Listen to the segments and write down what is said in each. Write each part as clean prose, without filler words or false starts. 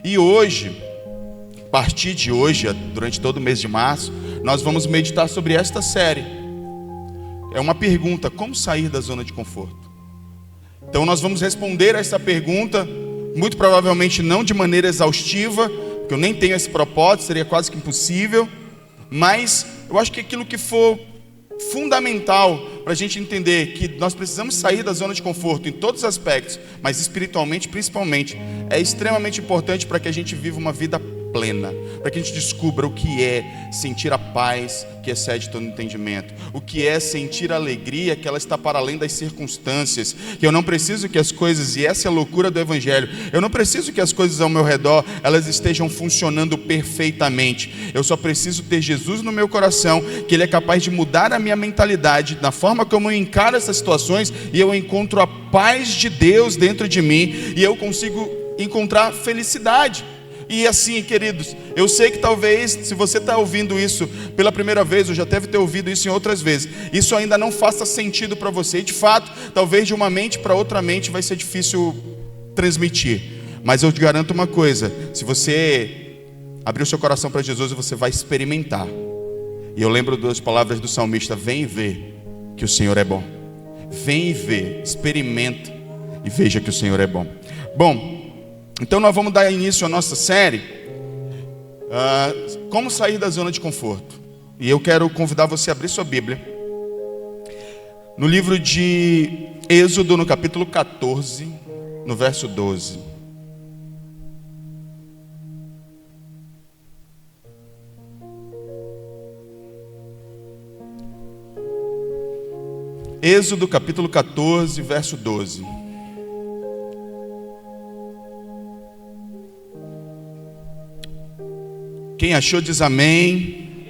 E hoje, a partir de hoje, durante todo o mês de março, nós vamos meditar sobre esta série. É uma pergunta: como sair da zona de conforto? Então nós vamos responder a essa pergunta, muito provavelmente não de maneira exaustiva, porque eu nem tenho esse propósito, seria quase que impossível, mas eu acho que aquilo que for fundamental para a gente entender que nós precisamos sair da zona de conforto em todos os aspectos, mas espiritualmente principalmente, é extremamente importante para que a gente viva uma vida plena, para que a gente descubra o que é sentir a paz que excede todo entendimento, o que é sentir a alegria que ela está para além das circunstâncias, que eu não preciso que as coisas, e essa é a loucura do Evangelho, eu não preciso que as coisas ao meu redor, elas estejam funcionando perfeitamente, eu só preciso ter Jesus no meu coração, que Ele é capaz de mudar a minha mentalidade, na forma como eu encaro essas situações, e eu encontro a paz de Deus dentro de mim, e eu consigo encontrar felicidade. E assim, queridos, eu sei que talvez, se você está ouvindo isso pela primeira vez, ou já deve ter ouvido isso em outras vezes, isso ainda não faça sentido para você. E de fato, talvez de uma mente para outra mente vai ser difícil transmitir. Mas eu te garanto uma coisa: se você abrir o seu coração para Jesus, você vai experimentar. E eu lembro das palavras do salmista: vem e vê que o Senhor é bom. Vem e vê, experimenta e veja que o Senhor é bom. Bom, então nós vamos dar início à nossa série, como sair da zona de conforto. E eu quero convidar você a abrir sua Bíblia no livro de Êxodo, no capítulo 14, no verso 12. Êxodo capítulo 14, verso 12. Quem achou diz amém.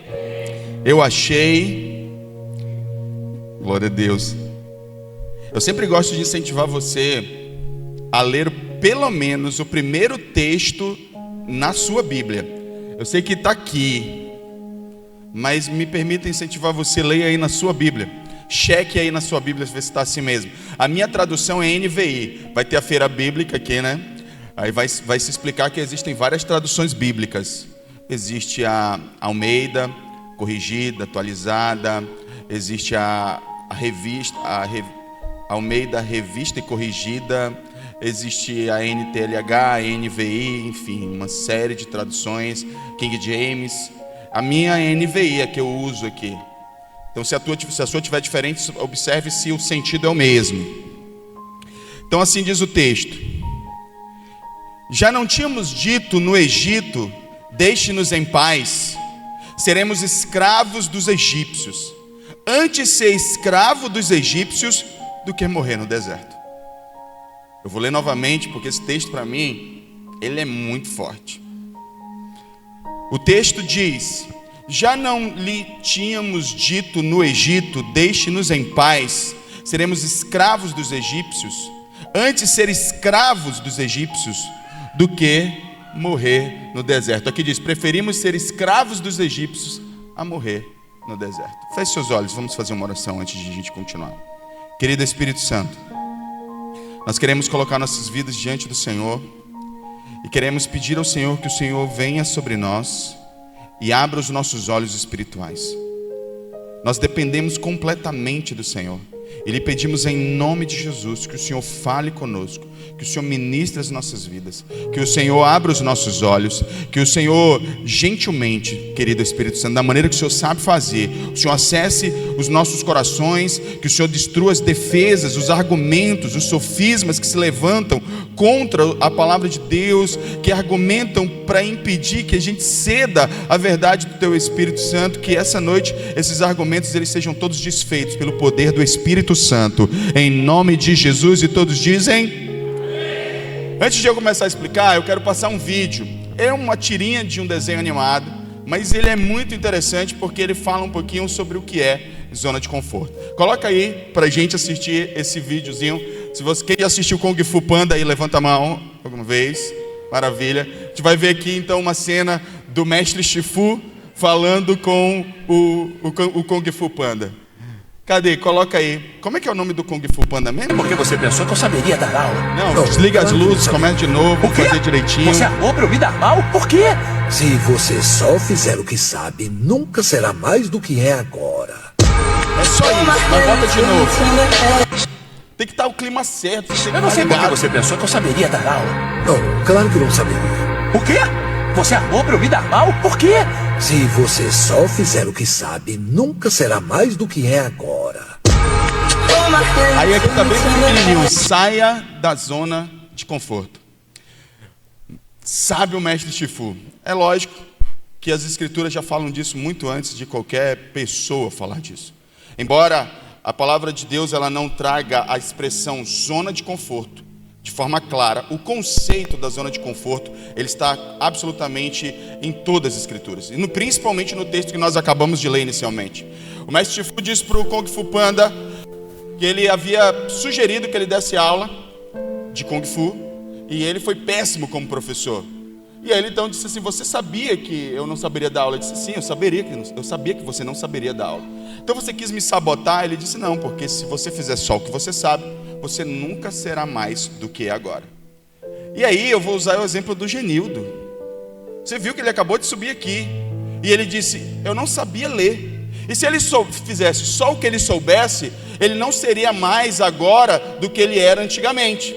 Eu achei. Glória a Deus. Eu sempre gosto de incentivar você a ler pelo menos o primeiro texto na sua Bíblia. Eu sei que está aqui, mas me permita incentivar você a ler aí na sua Bíblia. Cheque aí na sua Bíblia se está assim mesmo. A minha tradução é NVI. Vai ter a feira bíblica aqui, né? Aí vai se explicar que existem várias traduções bíblicas. Existe a Almeida, corrigida, atualizada. Existe a revista, Almeida, revista e corrigida. Existe a NTLH, a NVI, enfim, uma série de traduções. King James. A minha é NVI, a que eu uso aqui. Então, se a sua tiver diferente, observe se o sentido é o mesmo. Então, assim diz o texto: já não tínhamos dito no Egito, deixe-nos em paz, seremos escravos dos egípcios. Antes ser escravo dos egípcios do que morrer no deserto. Eu vou ler novamente, porque esse texto para mim, ele é muito forte. O texto diz: já não lhe tínhamos dito no Egito, deixe-nos em paz, seremos escravos dos egípcios. Antes ser escravos dos egípcios do que morrer no deserto. Aqui diz: preferimos ser escravos dos egípcios a morrer no deserto. Feche seus olhos, vamos fazer uma oração antes de a gente continuar. Querido Espírito Santo, nós queremos colocar nossas vidas diante do Senhor e queremos pedir ao Senhor que o Senhor venha sobre nós e abra os nossos olhos espirituais. Nós dependemos completamente do Senhor. E lhe pedimos em nome de Jesus que o Senhor fale conosco, que o Senhor ministre as nossas vidas, que o Senhor abra os nossos olhos, que o Senhor gentilmente, querido Espírito Santo, da maneira que o Senhor sabe fazer, o Senhor acesse os nossos corações, que o Senhor destrua as defesas, os argumentos, os sofismas que se levantam contra a palavra de Deus, que argumentam para impedir que a gente ceda à verdade do Teu Espírito Santo, que essa noite esses argumentos eles sejam todos desfeitos pelo poder do Espírito Santo, em nome de Jesus. E todos dizem: antes de eu começar a explicar, eu quero passar um vídeo. É uma tirinha de um desenho animado, mas ele é muito interessante porque ele fala um pouquinho sobre o que é zona de conforto. Coloca aí pra gente assistir esse videozinho. Se você quer assistir o Kung Fu Panda aí, levanta a mão alguma vez. Maravilha. A gente vai ver aqui então uma cena do mestre Shifu falando com o Kung Fu Panda. Cadê? Coloca aí. Como é que é o nome do Kung Fu Panda mesmo? Porque você pensou que eu saberia dar aula. Não, desliga as luzes, começa de novo, vamos fazer direitinho. Você armou pra eu me dar mal? Por quê? Se você só fizer o que sabe, nunca será mais do que é agora. É só isso, mas volta de novo. Tem que estar o clima certo. Eu não sei porque você pensou que eu saberia dar aula. Não, claro que não saberia. O quê? Você armou pra eu me dar mal? Por quê? Se você só fizer o que sabe, nunca será mais do que é agora. Aí aqui tá bem pequenininho. Saia da zona de conforto. Sabe o mestre Shifu? É lógico que as escrituras já falam disso muito antes de qualquer pessoa falar disso. Embora a palavra de Deus ela não traga a expressão zona de conforto de forma clara, o conceito da zona de conforto ele está absolutamente em todas as escrituras, e principalmente no texto que nós acabamos de ler inicialmente. O mestre Shifu disse para o Kung Fu Panda que ele havia sugerido que ele desse aula de Kung Fu, e ele foi péssimo como professor. E aí ele então disse assim: você sabia que eu não saberia dar aula? Eu disse: sim, eu sabia que você não saberia dar aula. Então você quis me sabotar? Ele disse: não, porque se você fizer só o que você sabe, você nunca será mais do que é agora. E aí eu vou usar o exemplo do Genildo. Você viu que ele acabou de subir aqui, e ele disse: eu não sabia ler. E se ele fizesse só o que ele soubesse, ele não seria mais agora do que ele era antigamente.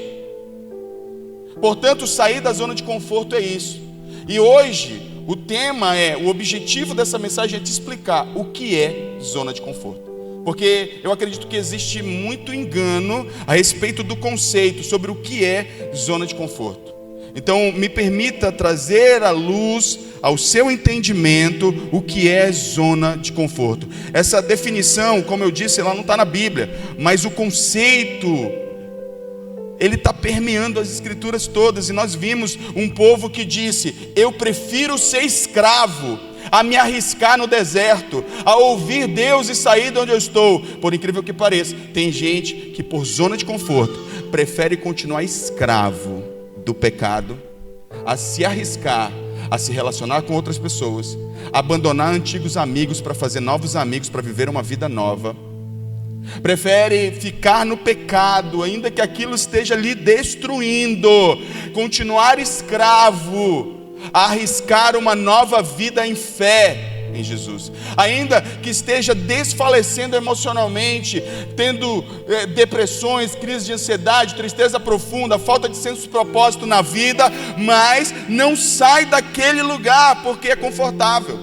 Portanto, sair da zona de conforto é isso. E hoje, o objetivo dessa mensagem é te explicar o que é zona de conforto. Porque eu acredito que existe muito engano a respeito do conceito sobre o que é zona de conforto. Então, me permita trazer à luz, ao seu entendimento, o que é zona de conforto. Essa definição, como eu disse, ela não está na Bíblia, mas o conceito ele está permeando as escrituras todas. E nós vimos um povo que disse: eu prefiro ser escravo a me arriscar no deserto, a ouvir Deus e sair de onde eu estou. Por incrível que pareça, tem gente que por zona de conforto prefere continuar escravo do pecado, a se arriscar, a se relacionar com outras pessoas, abandonar antigos amigos para fazer novos amigos, para viver uma vida nova. Prefere ficar no pecado, ainda que aquilo esteja lhe destruindo, continuar escravo, arriscar uma nova vida em fé em Jesus, ainda que esteja desfalecendo emocionalmente, tendo depressões, crises de ansiedade, tristeza profunda, falta de senso de propósito na vida, mas não sai daquele lugar porque é confortável.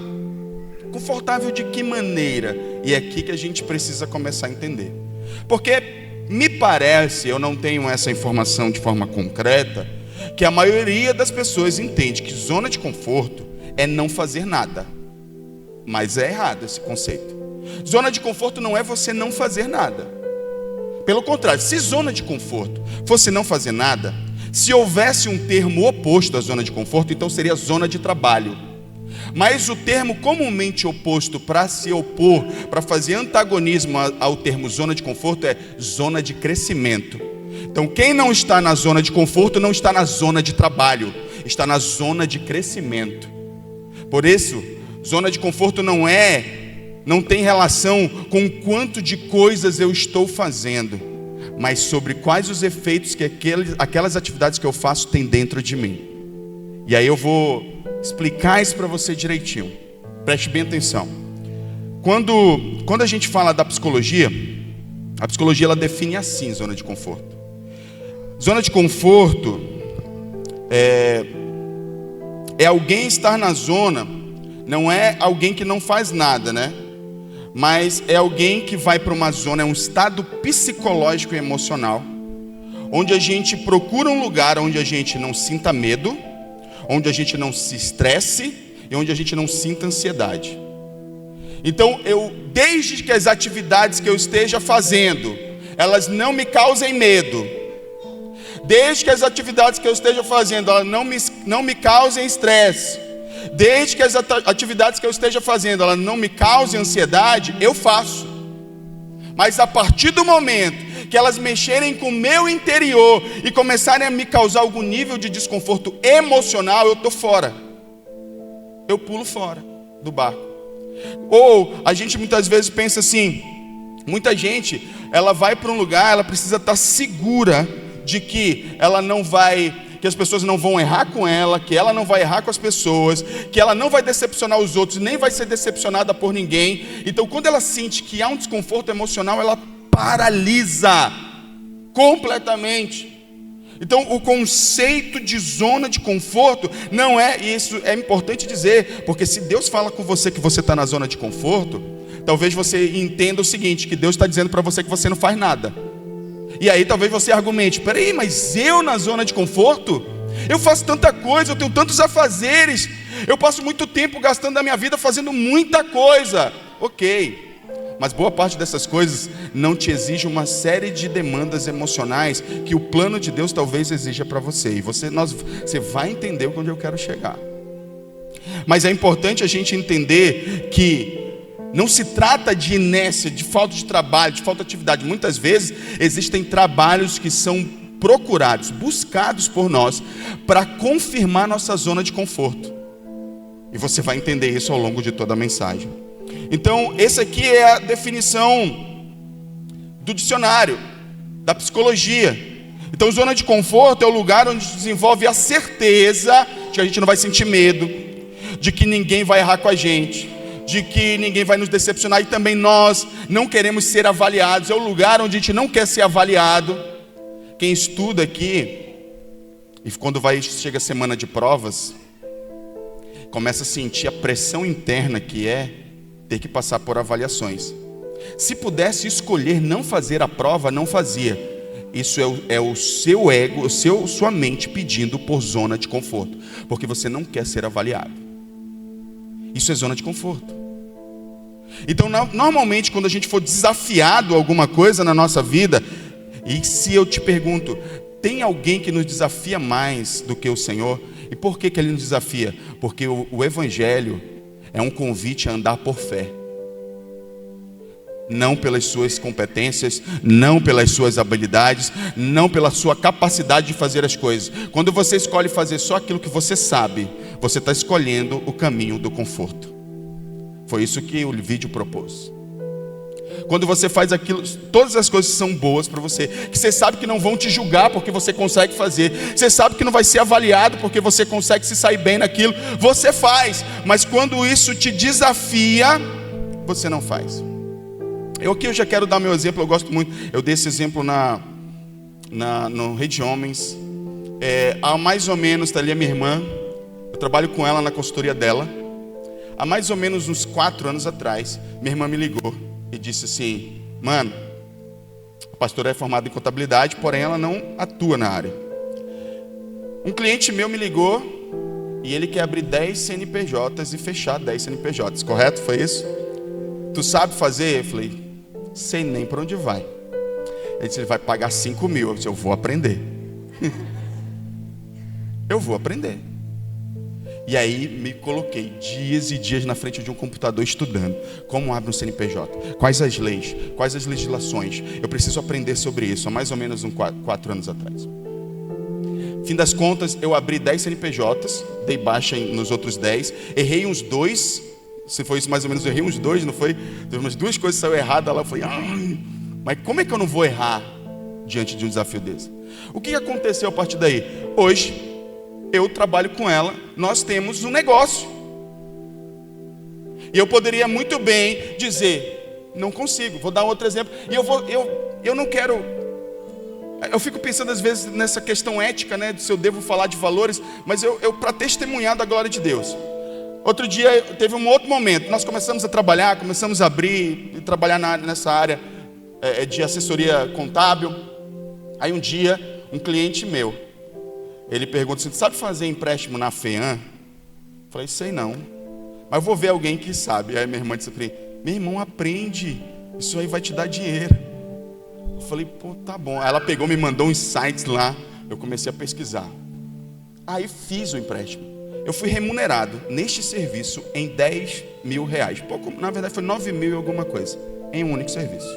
Confortável de que maneira? E é aqui que a gente precisa começar a entender. Porque me parece, eu não tenho essa informação de forma concreta, que a maioria das pessoas entende que zona de conforto é não fazer nada. Mas é errado esse conceito. Zona de conforto não é você não fazer nada. Pelo contrário, se zona de conforto fosse não fazer nada, se houvesse um termo oposto à zona de conforto, então seria zona de trabalho. Mas o termo comumente oposto para se opor, para fazer antagonismo ao termo zona de conforto, é zona de crescimento. Então quem não está na zona de conforto não está na zona de trabalho, está na zona de crescimento. Por isso, zona de conforto não tem relação com o quanto de coisas eu estou fazendo, mas sobre quais os efeitos que aquelas atividades que eu faço têm dentro de mim. E aí eu vou explicar isso para você direitinho. Preste bem atenção. Quando a gente fala da psicologia, a psicologia ela define assim zona de conforto. Zona de conforto é alguém estar na zona, não é alguém que não faz nada, né? Mas é alguém que vai para uma zona, é um estado psicológico e emocional, onde a gente procura um lugar onde a gente não sinta medo, onde a gente não se estresse e onde a gente não sinta ansiedade. Então desde que as atividades que eu esteja fazendo, elas não me causem medo, desde que as atividades que eu esteja fazendo, elas não me causem estresse, desde que as atividades que eu esteja fazendo, elas não me causem ansiedade, eu faço. Mas a partir do momento que elas mexerem com o meu interior e começarem a me causar algum nível de desconforto emocional, eu estou fora. Eu pulo fora do barco. Ou a gente muitas vezes pensa assim: Muita gente, ela vai para um lugar, ela precisa estar segura de que ela não vai, que as pessoas não vão errar com ela, que ela não vai errar com as pessoas, que ela não vai decepcionar os outros, nem vai ser decepcionada por ninguém. Então, quando ela sente que há um desconforto emocional, ela paralisa completamente. Então, o conceito de zona de conforto não é, e isso é importante dizer, porque se Deus fala com você que você está na zona de conforto, talvez você entenda o seguinte, que Deus está dizendo para você que você não faz nada. E aí talvez você argumente, peraí, mas eu na zona de conforto? Eu faço tanta coisa, eu tenho tantos afazeres, eu passo muito tempo gastando a minha vida fazendo muita coisa. Ok, mas boa parte dessas coisas não te exige uma série de demandas emocionais que o plano de Deus talvez exija para você. E você vai entender onde eu quero chegar. Mas é importante a gente entender que não se trata de inércia, de falta de trabalho, de falta de atividade. Muitas vezes existem trabalhos que são procurados, buscados por nós, para confirmar nossa zona de conforto. E você vai entender isso ao longo de toda a mensagem. Então, essa aqui é a definição do dicionário, da psicologia. Então, zona de conforto é o lugar onde se desenvolve a certeza de que a gente não vai sentir medo, de que ninguém vai errar com a gente, de que ninguém vai nos decepcionar, e também nós não queremos ser avaliados. É o lugar onde a gente não quer ser avaliado. Quem estuda aqui, e quando chega a semana de provas, começa a sentir a pressão interna que é ter que passar por avaliações. Se pudesse escolher não fazer a prova, não fazia. Isso é o seu ego, sua mente pedindo por zona de conforto, porque você não quer ser avaliado. Isso é zona de conforto. Então, normalmente, quando a gente for desafiado a alguma coisa na nossa vida, e se eu te pergunto, tem alguém que nos desafia mais do que o Senhor? E por que ele nos desafia? Porque o Evangelho é um convite a andar por fé. Não pelas suas competências, não pelas suas habilidades, não pela sua capacidade de fazer as coisas. Quando você escolhe fazer só aquilo que você sabe, você está escolhendo o caminho do conforto. Foi isso que o vídeo propôs. Quando você faz aquilo, todas as coisas são boas para você, que você sabe que não vão te julgar porque você consegue fazer, você sabe que não vai ser avaliado porque você consegue se sair bem naquilo, você faz. Mas quando isso te desafia, você não faz. Eu já quero dar meu exemplo, eu gosto muito. Eu dei esse exemplo no Rede Homens. Há mais ou menos, está ali a minha irmã, eu trabalho com ela na consultoria dela. Há mais ou menos uns 4 anos atrás, minha irmã me ligou e disse assim: mano, a pastora é formada em contabilidade, porém ela não atua na área. Um cliente meu me ligou e ele quer abrir 10 CNPJs e fechar 10 CNPJs, correto? Foi isso? Tu sabe fazer? Eu falei, sei nem para onde vai. Ele disse, ele vai pagar 5 mil. Eu disse, eu vou aprender. Eu vou aprender. E aí me coloquei dias e dias na frente de um computador estudando. Como abre um CNPJ? Quais as leis? Quais as legislações? Eu preciso aprender sobre isso. Há mais ou menos uns 4 anos atrás. Fim das contas, eu abri 10 CNPJs. Dei baixa nos outros 10. Errei uns 2. Se foi isso mais ou menos, eu errei uns 2, não foi? Teve umas 2 coisas que saíram erradas lá. Eu falei, mas como é que eu não vou errar diante de um desafio desse? O que aconteceu a partir daí? Hoje, eu trabalho com ela, nós temos um negócio. E eu poderia muito bem dizer, não consigo, vou dar outro exemplo. E eu não quero, eu fico pensando às vezes nessa questão ética, né, de se eu devo falar de valores, mas eu para testemunhar da glória de Deus. Outro dia, teve um outro momento, nós começamos a trabalhar, começamos a abrir e trabalhar nessa área de assessoria contábil. Aí um dia, um cliente meu, ele pergunta assim, sabe fazer empréstimo na FEAM? Eu falei, sei não, mas eu vou ver alguém que sabe. Aí minha irmã disse para mim, meu irmão, aprende, isso aí vai te dar dinheiro. Eu falei, pô, tá bom. Aí ela pegou, me mandou uns sites lá, eu comecei a pesquisar. Aí fiz o empréstimo. Eu fui remunerado neste serviço em 10 mil reais. Pouco, na verdade foi 9 mil e alguma coisa, em um único serviço.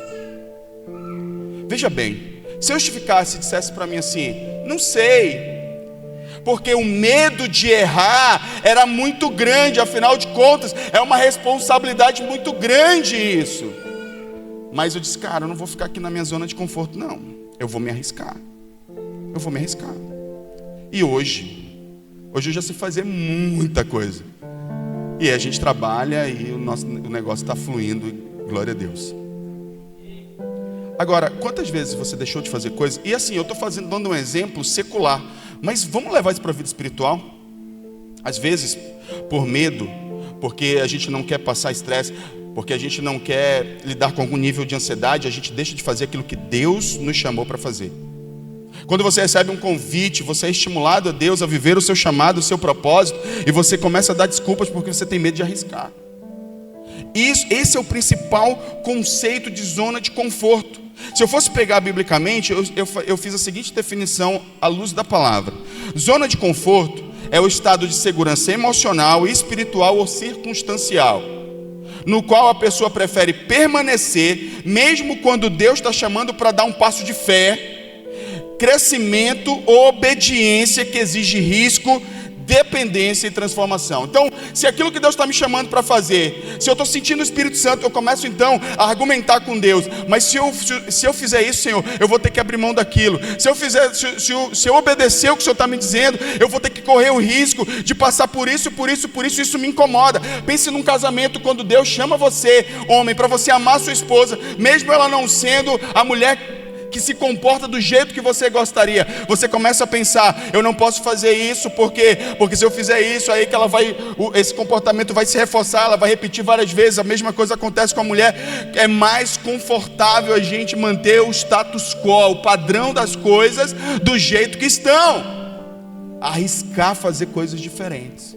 Veja bem, se eu justificasse e dissesse para mim assim, não sei, porque o medo de errar era muito grande, afinal de contas, é uma responsabilidade muito grande isso. Mas eu disse, cara, eu não vou ficar aqui na minha zona de conforto, não. Eu vou me arriscar. E hoje eu já sei fazer muita coisa. E a gente trabalha e o negócio está fluindo, glória a Deus. Agora, quantas vezes você deixou de fazer coisas? E assim, eu estou dando um exemplo secular, mas vamos levar isso para a vida espiritual? Às vezes, por medo, porque a gente não quer passar estresse, porque a gente não quer lidar com algum nível de ansiedade, a gente deixa de fazer aquilo que Deus nos chamou para fazer. Quando você recebe um convite, você é estimulado a Deus a viver o seu chamado, o seu propósito, e você começa a dar desculpas porque você tem medo de arriscar. Esse é o principal conceito de zona de conforto. Se eu fosse pegar biblicamente, eu fiz a seguinte definição à luz da palavra. Zona de conforto é o estado de segurança emocional, espiritual ou circunstancial, no qual a pessoa prefere permanecer, mesmo quando Deus está chamando para dar um passo de fé, crescimento ou obediência que exige risco, dependência e transformação. Então, se aquilo que Deus está me chamando para fazer, se eu estou sentindo o Espírito Santo, eu começo então a argumentar com Deus, mas se eu fizer isso, Senhor, eu vou ter que abrir mão daquilo. Se eu obedecer o que o Senhor está me dizendo, eu vou ter que correr o risco de passar por isso, isso me incomoda. Pense num casamento, quando Deus chama você, homem, para você amar sua esposa, mesmo ela não sendo a mulher que se comporta do jeito que você gostaria, você começa a pensar, eu não posso fazer isso, porque se eu fizer isso, aí que esse comportamento vai se reforçar, ela vai repetir várias vezes. A mesma coisa acontece com a mulher. É mais confortável a gente manter o status quo, o padrão das coisas, do jeito que estão. Arriscar fazer coisas diferentes,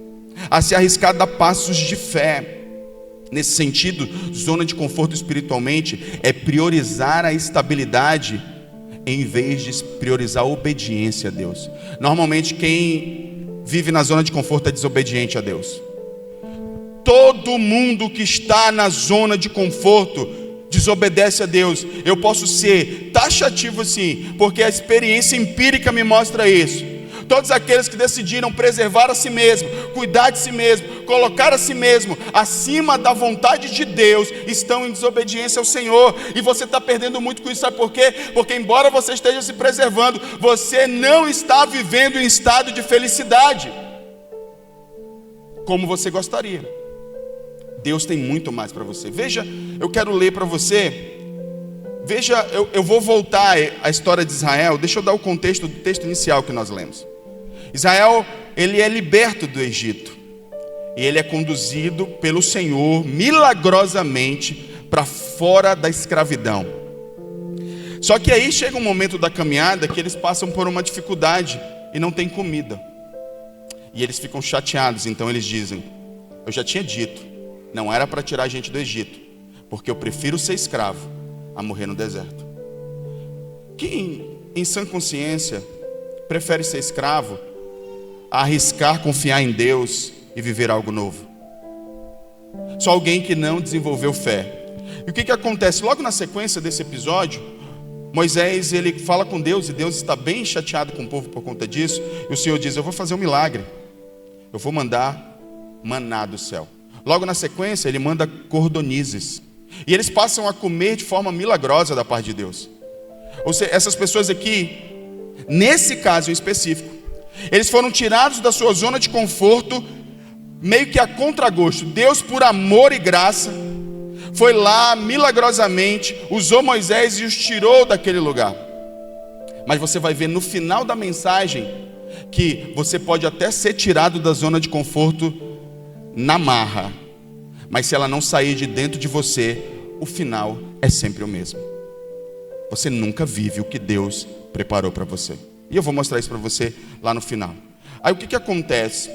a se arriscar dar passos de fé. Nesse sentido, zona de conforto espiritualmente é priorizar a estabilidade em vez de priorizar a obediência a Deus. Normalmente quem vive na zona de conforto é desobediente a Deus. Todo mundo que está na zona de conforto desobedece a Deus. Eu posso ser taxativo assim, porque a experiência empírica me mostra isso. Todos aqueles que decidiram preservar a si mesmo, cuidar de si mesmo, colocar a si mesmo acima da vontade de Deus, estão em desobediência ao Senhor. E você está perdendo muito com isso. Sabe por quê? Porque embora você esteja se preservando, você não está vivendo em estado de felicidade como você gostaria. Deus tem muito mais para você. Veja, eu quero ler para você. Veja, eu vou voltar à história de Israel. Deixa eu dar o contexto do texto inicial que nós lemos. Israel, ele é liberto do Egito, e ele é conduzido pelo Senhor milagrosamente para fora da escravidão. Só que aí chega um momento da caminhada que eles passam por uma dificuldade e não tem comida, e eles ficam chateados. Então eles dizem, eu já tinha dito, não era para tirar a gente do Egito, porque eu prefiro ser escravo a morrer no deserto. Quem em sã consciência prefere ser escravo a arriscar confiar em Deus e viver algo novo? Só alguém que não desenvolveu fé. E o que acontece? Logo na sequência desse episódio, Moisés, ele fala com Deus, e Deus está bem chateado com o povo por conta disso. E o Senhor diz, eu vou fazer um milagre, eu vou mandar maná do céu. Logo na sequência, ele manda cordonizes, e eles passam a comer de forma milagrosa da parte de Deus. Ou seja, essas pessoas aqui, nesse caso em específico, eles foram tirados da sua zona de conforto, meio que a contragosto. Deus, por amor e graça, foi lá milagrosamente, usou Moisés e os tirou daquele lugar. Mas você vai ver no final da mensagem que você pode até ser tirado da zona de conforto na marra, mas se ela não sair de dentro de você, o final é sempre o mesmo. Você nunca vive o que Deus preparou para você. E eu vou mostrar isso para você lá no final. Aí o que acontece?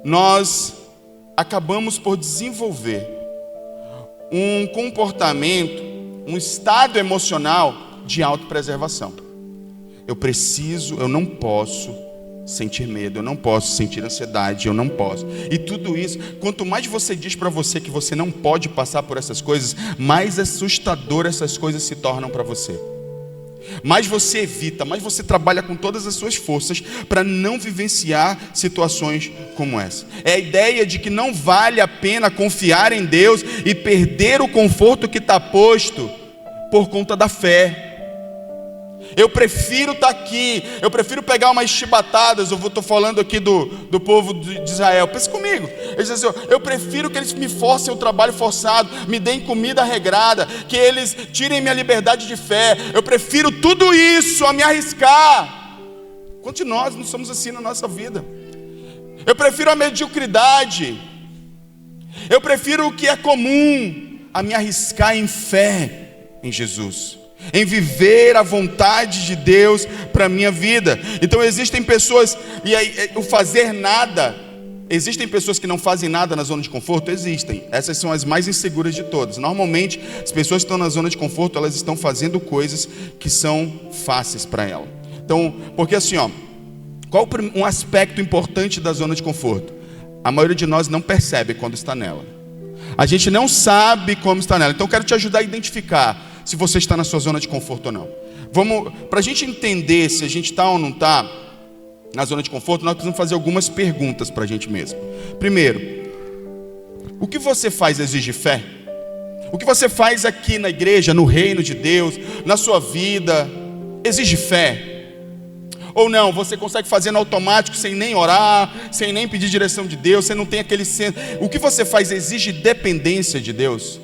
Nós acabamos por desenvolver um comportamento, um estado emocional de autopreservação. Eu não posso sentir medo, eu não posso sentir ansiedade, eu não posso. E tudo isso, quanto mais você diz para você que você não pode passar por essas coisas, mais assustador essas coisas se tornam para você. mais você evita, mais você trabalha com todas as suas forças para não vivenciar situações como essa. É a ideia de que não vale a pena confiar em Deus e perder o conforto que está posto por conta da fé. Eu prefiro estar aqui, eu prefiro pegar umas chibatadas. Eu estou falando aqui do povo de Israel. Pense comigo. Eles dizem assim: eu prefiro que eles me forcem o trabalho forçado, me deem comida regrada, que eles tirem minha liberdade de fé. Eu prefiro tudo isso a me arriscar. Quantos de nós não somos assim na nossa vida? Eu prefiro a mediocridade, eu prefiro o que é comum a me arriscar em fé em Jesus, em viver a vontade de Deus para a minha vida. Então existem pessoas, e aí o fazer nada, existem pessoas que não fazem nada na zona de conforto? Existem. Essas são as mais inseguras de todas. Normalmente as pessoas que estão na zona de conforto, elas estão fazendo coisas que são fáceis para ela. Então, porque assim, qual um aspecto importante da zona de conforto? A maioria de nós não percebe quando está nela. A gente não sabe como está nela. Então eu quero te ajudar a identificar se você está na sua zona de conforto ou não. Para a gente entender se a gente está ou não está na zona de conforto, nós precisamos fazer algumas perguntas para a gente mesmo. Primeiro, o que você faz exige fé? O que você faz aqui na igreja, no reino de Deus, na sua vida, exige fé? Ou não, você consegue fazer no automático, sem nem orar, sem nem pedir direção de Deus, você não tem aquele senso. O que você faz exige dependência de Deus?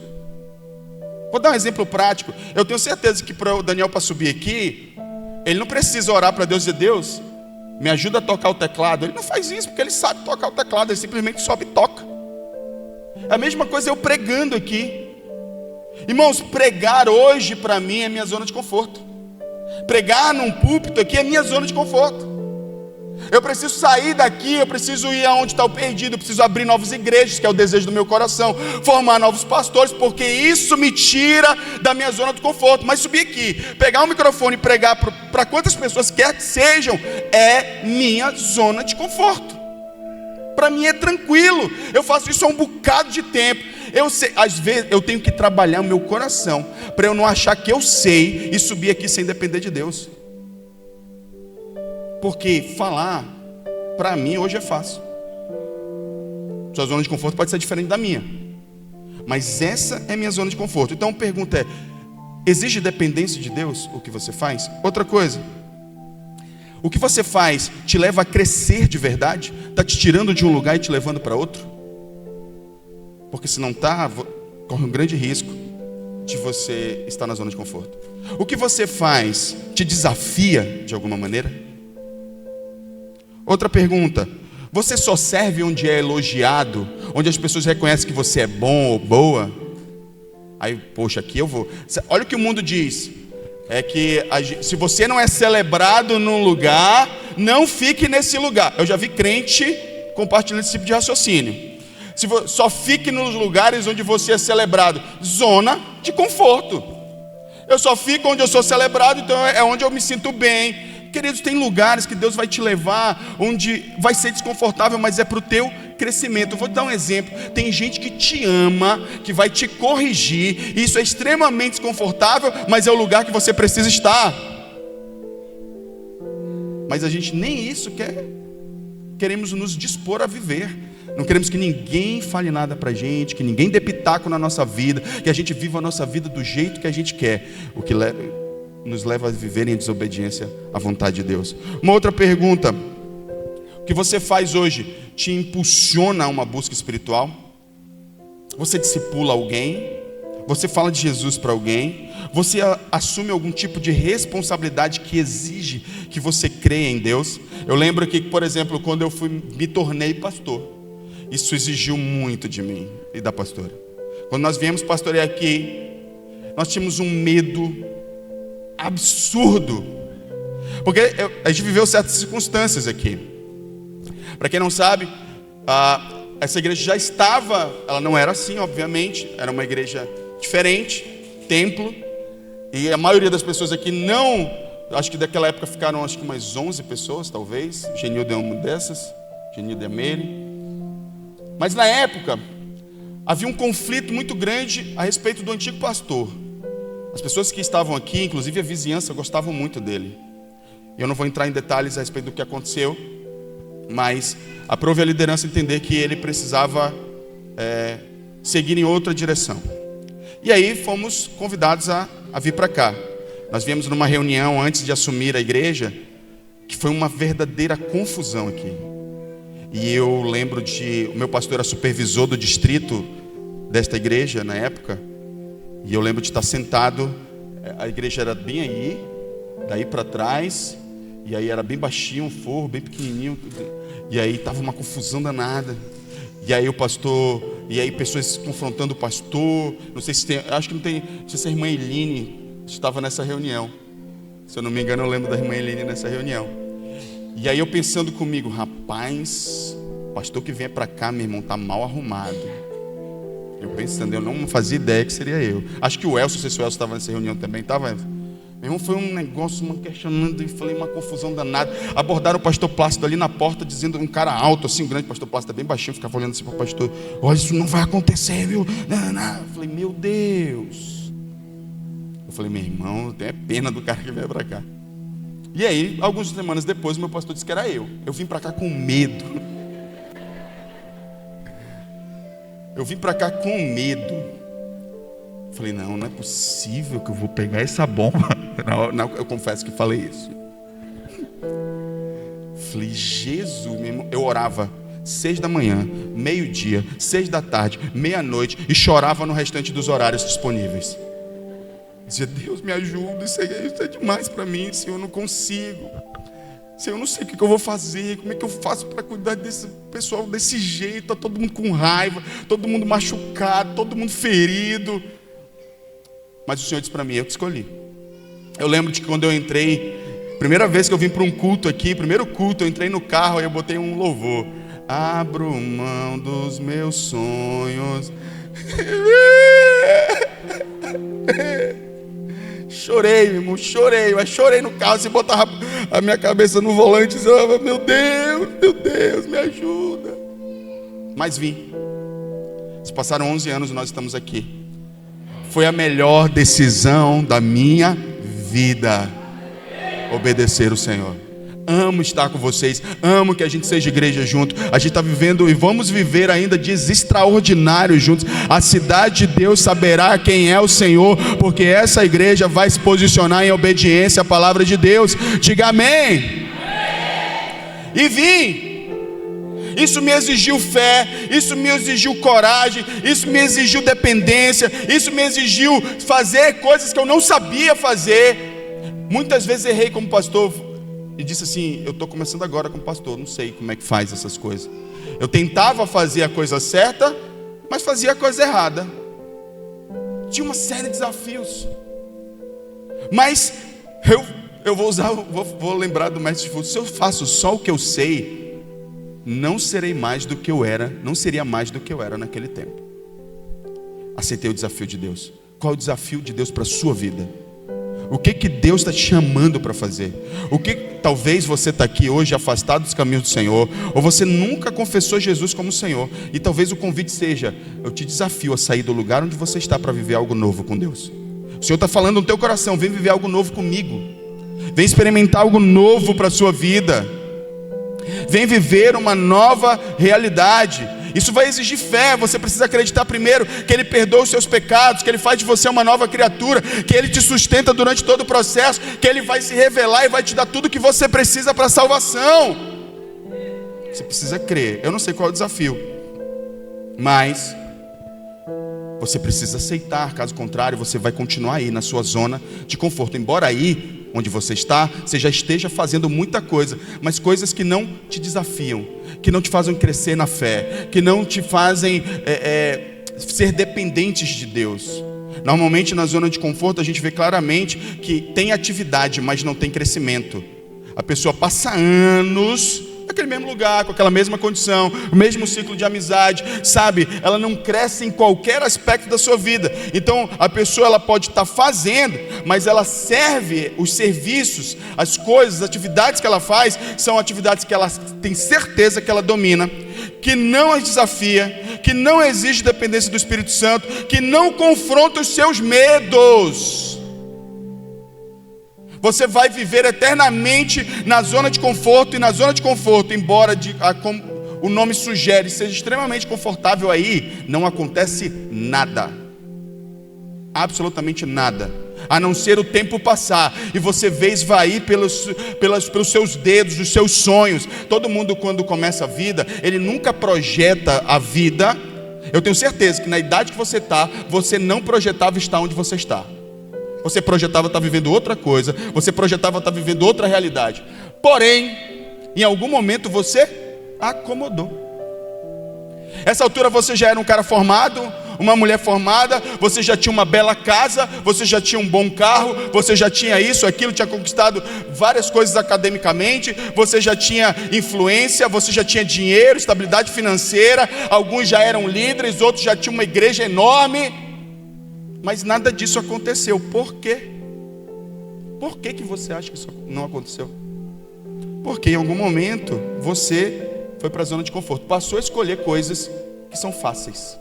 Vou dar um exemplo prático. Eu tenho certeza que para o Daniel, para subir aqui, ele não precisa orar para Deus e dizer: Deus, me ajuda a tocar o teclado. Ele não faz isso porque ele sabe tocar o teclado, ele simplesmente sobe e toca. A mesma coisa eu pregando aqui. Irmãos, pregar hoje para mim é minha zona de conforto. Pregar num púlpito aqui é minha zona de conforto. Eu preciso sair daqui, eu preciso ir aonde está o perdido, eu preciso abrir novas igrejas, que é o desejo do meu coração, formar novos pastores, porque isso me tira da minha zona de conforto. Mas subir aqui, pegar o microfone e pregar para quantas pessoas quer que sejam, é minha zona de conforto. Para mim é tranquilo, eu faço isso há um bocado de tempo. Eu sei, às vezes eu tenho que trabalhar o meu coração para eu não achar que eu sei e subir aqui sem depender de Deus. Porque falar, para mim, hoje é fácil. Sua zona de conforto pode ser diferente da minha, mas essa é minha zona de conforto. Então a pergunta é: exige dependência de Deus o que você faz? Outra coisa, o que você faz te leva a crescer de verdade? Está te tirando de um lugar e te levando para outro? Porque se não está, corre um grande risco de você estar na zona de conforto. O que você faz te desafia de alguma maneira? Outra pergunta: você só serve onde é elogiado, onde as pessoas reconhecem que você é bom ou boa? Aí, poxa, aqui eu vou. Olha o que o mundo diz: é que se você não é celebrado num lugar, não fique nesse lugar. Eu já vi crente compartilhando esse tipo de raciocínio. Só fique nos lugares onde você é celebrado. Zona de conforto. Eu só fico onde eu sou celebrado, então é onde eu me sinto bem. Queridos, tem lugares que Deus vai te levar, onde vai ser desconfortável, mas é para o teu crescimento. Eu vou te dar um exemplo. Tem gente que te ama, que vai te corrigir. Isso é extremamente desconfortável, mas é o lugar que você precisa estar. Mas a gente nem isso quer. Queremos nos dispor a viver. Não queremos que ninguém fale nada pra gente, que ninguém dê pitaco na nossa vida, que a gente viva a nossa vida do jeito que a gente quer, o que nos leva a viver em desobediência à vontade de Deus. Uma outra pergunta: o que você faz hoje te impulsiona a uma busca espiritual? Você discipula alguém? Você fala de Jesus para alguém? Você assume algum tipo de responsabilidade que exige que você creia em Deus? Eu lembro que, por exemplo, quando eu me tornei pastor, isso exigiu muito de mim e da pastora. Quando nós viemos pastorear aqui, nós tínhamos um medo absurdo, porque a gente viveu certas circunstâncias aqui. Para quem não sabe, essa igreja já estava, ela não era assim, obviamente, era uma igreja diferente, templo, e a maioria das pessoas aqui não, acho que daquela época ficaram acho que umas 11 pessoas, talvez. Genildo é uma dessas, Genildo é Meire. Mas na época, havia um conflito muito grande a respeito do antigo pastor. As pessoas que estavam aqui, inclusive a vizinhança, gostavam muito dele. Eu não vou entrar em detalhes a respeito do que aconteceu, mas aprove a liderança entender que ele precisava seguir em outra direção. E aí fomos convidados a vir para cá. Nós viemos numa reunião antes de assumir a igreja, que foi uma verdadeira confusão aqui. E eu lembro o meu pastor era supervisor do distrito desta igreja na época, e eu lembro de estar sentado, a igreja era bem aí, daí para trás, e aí era bem baixinho, um forro, bem pequenininho, e aí estava uma confusão danada. E aí o pastor, e aí pessoas confrontando o pastor, não sei se tem, acho que não tem, não sei se a irmã Eline estava nessa reunião. Se eu não me engano, eu lembro da irmã Eline nessa reunião. E aí eu pensando comigo, rapaz, o pastor que vem para cá, meu irmão, tá mal arrumado. Eu pensando, eu não fazia ideia que seria eu. Acho que o Elcio, não sei se o Elcio estava nessa reunião também, estava. Meu irmão, foi um negócio, uma questionando, e falei, uma confusão danada. Abordaram o pastor Plácido ali na porta, dizendo, um cara alto, assim, grande, o pastor Plácido bem baixinho, ficava olhando assim para o pastor, olha, isso não vai acontecer, viu? Não, não. Eu falei, meu Deus. Eu falei, meu irmão, tem pena do cara que veio para cá. E aí, algumas semanas depois, meu pastor disse que era eu. Eu vim para cá com medo. Eu vim para cá com medo. Falei, não é possível que eu vou pegar essa bomba. Não, eu confesso que falei isso. Falei, Jesus, meu irmão. Eu orava 6 da manhã, meio-dia, 6 da tarde, meia-noite, e chorava no restante dos horários disponíveis. Dizia, Deus me ajuda, isso é demais para mim, Senhor, eu não consigo. Senhor, eu não sei o que eu vou fazer, como é que eu faço para cuidar desse pessoal desse jeito, tá todo mundo com raiva, todo mundo machucado, todo mundo ferido. Mas o Senhor disse para mim, eu te escolhi. Eu lembro de que quando eu entrei, primeira vez que eu vim para um culto aqui, primeiro culto, eu entrei no carro e eu botei um louvor. Abro mão dos meus sonhos. Chorei, meu irmão, chorei, mas chorei no carro, se botava a minha cabeça no volante, eu, meu Deus, me ajuda. Mas vim. Se passaram 11 anos e nós estamos aqui. Foi a melhor decisão da minha vida, obedecer o Senhor. Amo estar com vocês, amo que a gente seja igreja junto. A gente está vivendo e vamos viver ainda dias extraordinários juntos. A cidade de Deus saberá quem é o Senhor, porque essa igreja vai se posicionar em obediência à palavra de Deus. Diga amém. E vim. Isso me exigiu fé, isso me exigiu coragem, isso me exigiu dependência, isso me exigiu fazer coisas que eu não sabia fazer. Muitas vezes errei como pastor e disse assim, eu estou começando agora como pastor, não sei como é que faz essas coisas. Eu tentava fazer a coisa certa, mas fazia a coisa errada. Tinha uma série de desafios. Mas eu vou lembrar do mestre de se eu faço só o que eu sei, não serei mais do que eu era, não seria mais do que eu era naquele tempo. Aceitei o desafio de Deus. Qual é o desafio de Deus para a sua vida? O que Deus está te chamando para fazer? O que talvez você está aqui hoje afastado dos caminhos do Senhor, ou você nunca confessou Jesus como Senhor, e talvez o convite seja, eu te desafio a sair do lugar onde você está para viver algo novo com Deus. O Senhor está falando no teu coração, vem viver algo novo comigo, vem experimentar algo novo para a sua vida, vem viver uma nova realidade. Isso vai exigir fé. Você precisa acreditar primeiro que Ele perdoa os seus pecados, que Ele faz de você uma nova criatura, que Ele te sustenta durante todo o processo, que Ele vai se revelar e vai te dar tudo o que você precisa para a salvação. Você precisa crer. Eu não sei qual é o desafio, mas você precisa aceitar. Caso contrário, você vai continuar aí na sua zona de conforto. Embora aí onde você está, você já esteja fazendo muita coisa, mas coisas que não te desafiam, que não te fazem crescer na fé, que não te fazem ser dependentes de Deus. Normalmente na zona de conforto a gente vê claramente que tem atividade, mas não tem crescimento. A pessoa passa anos naquele mesmo lugar, com aquela mesma condição, o mesmo ciclo de amizade, sabe? Ela não cresce em qualquer aspecto da sua vida. Então a pessoa ela pode estar fazendo, mas ela serve os serviços, as coisas, as atividades que ela faz, são atividades que ela tem certeza que ela domina, que não as desafia, que não exige dependência do Espírito Santo, que não confronta os seus medos. Você vai viver eternamente na zona de conforto, e na zona de conforto, embora como o nome sugere, seja extremamente confortável aí, não acontece nada. Absolutamente nada. A não ser o tempo passar e você vê esvair pelos seus dedos, os seus sonhos. Todo mundo, quando começa a vida, ele nunca projeta a vida. Eu tenho certeza que na idade que você está, você não projetava estar onde você está. Você projetava estar vivendo outra coisa, você projetava estar vivendo outra realidade. Porém, em algum momento você acomodou. Essa altura você já era um cara formado, uma mulher formada, você já tinha uma bela casa, você já tinha um bom carro, você já tinha isso, aquilo, tinha conquistado várias coisas academicamente, você já tinha influência, você já tinha dinheiro, estabilidade financeira, alguns já eram líderes, outros já tinham uma igreja enorme. Mas nada disso aconteceu. Por quê? Por que você acha que isso não aconteceu? Porque em algum momento você foi para a zona de conforto, passou a escolher coisas que são fáceis,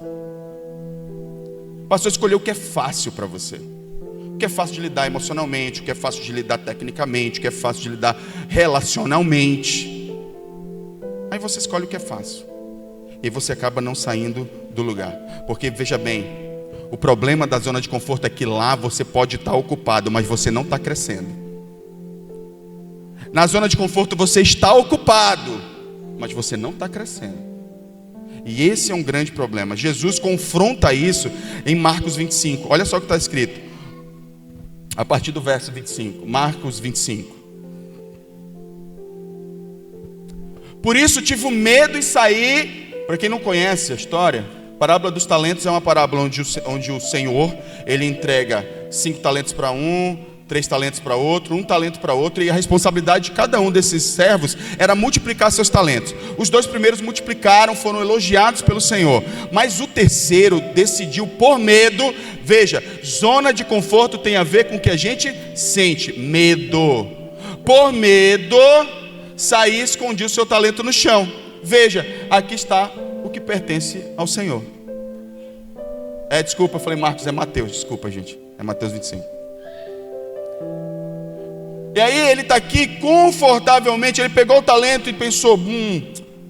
passou a escolher o que é fácil para você, o que é fácil de lidar emocionalmente, o que é fácil de lidar tecnicamente, o que é fácil de lidar relacionalmente. Aí você escolhe o que é fácil e você acaba não saindo do lugar. Porque veja bem, o problema da zona de conforto é que lá você pode estar ocupado, mas você não está crescendo. Na zona de conforto você está ocupado, mas você não está crescendo. E esse é um grande problema. Jesus confronta isso em Marcos 25. Olha só o que está escrito. A partir do verso 25. Marcos 25. Por isso tive medo e saí. Para quem não conhece a história, a parábola dos talentos é uma parábola onde o Senhor, ele entrega 5 talentos para um, 3 talentos para outro, 1 talento para outro, e a responsabilidade de cada um desses servos era multiplicar seus talentos. Os 2 primeiros multiplicaram, foram elogiados pelo Senhor, mas o terceiro decidiu por medo. Veja, zona de conforto tem a ver com o que a gente sente, medo. Por medo, saí e escondi o seu talento no chão. Veja, aqui está o que pertence ao Senhor. Desculpa, eu falei Marcos, é Mateus, desculpa gente, é Mateus 25. E aí ele está aqui confortavelmente, ele pegou o talento e pensou,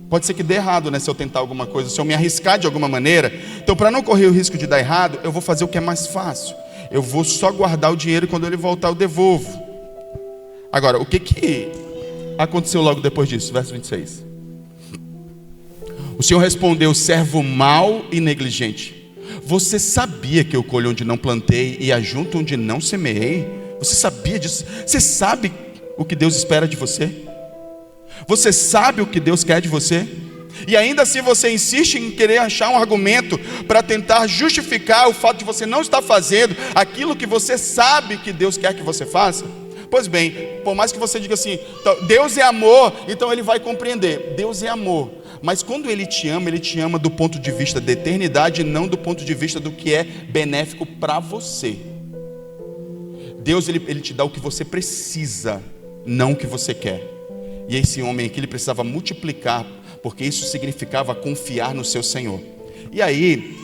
pode ser que dê errado, né, se eu tentar alguma coisa, se eu me arriscar de alguma maneira. Então, para não correr o risco de dar errado, eu vou fazer o que é mais fácil. Eu vou só guardar o dinheiro e quando ele voltar eu devolvo. Agora, o que aconteceu logo depois disso? Verso 26. O Senhor respondeu, servo mau e negligente. Você sabia que eu colho onde não plantei e ajunto onde não semeei? Você sabia disso? Você sabe o que Deus espera de você? Você sabe o que Deus quer de você? E ainda assim você insiste em querer achar um argumento para tentar justificar o fato de você não estar fazendo aquilo que você sabe que Deus quer que você faça? Pois bem, por mais que você diga assim, Deus é amor, então ele vai compreender. Deus é amor. Mas quando ele te ama do ponto de vista da eternidade, e não do ponto de vista do que é benéfico para você. Deus, ele te dá o que você precisa, não o que você quer. E esse homem aqui, ele precisava multiplicar, porque isso significava confiar no seu Senhor. E aí,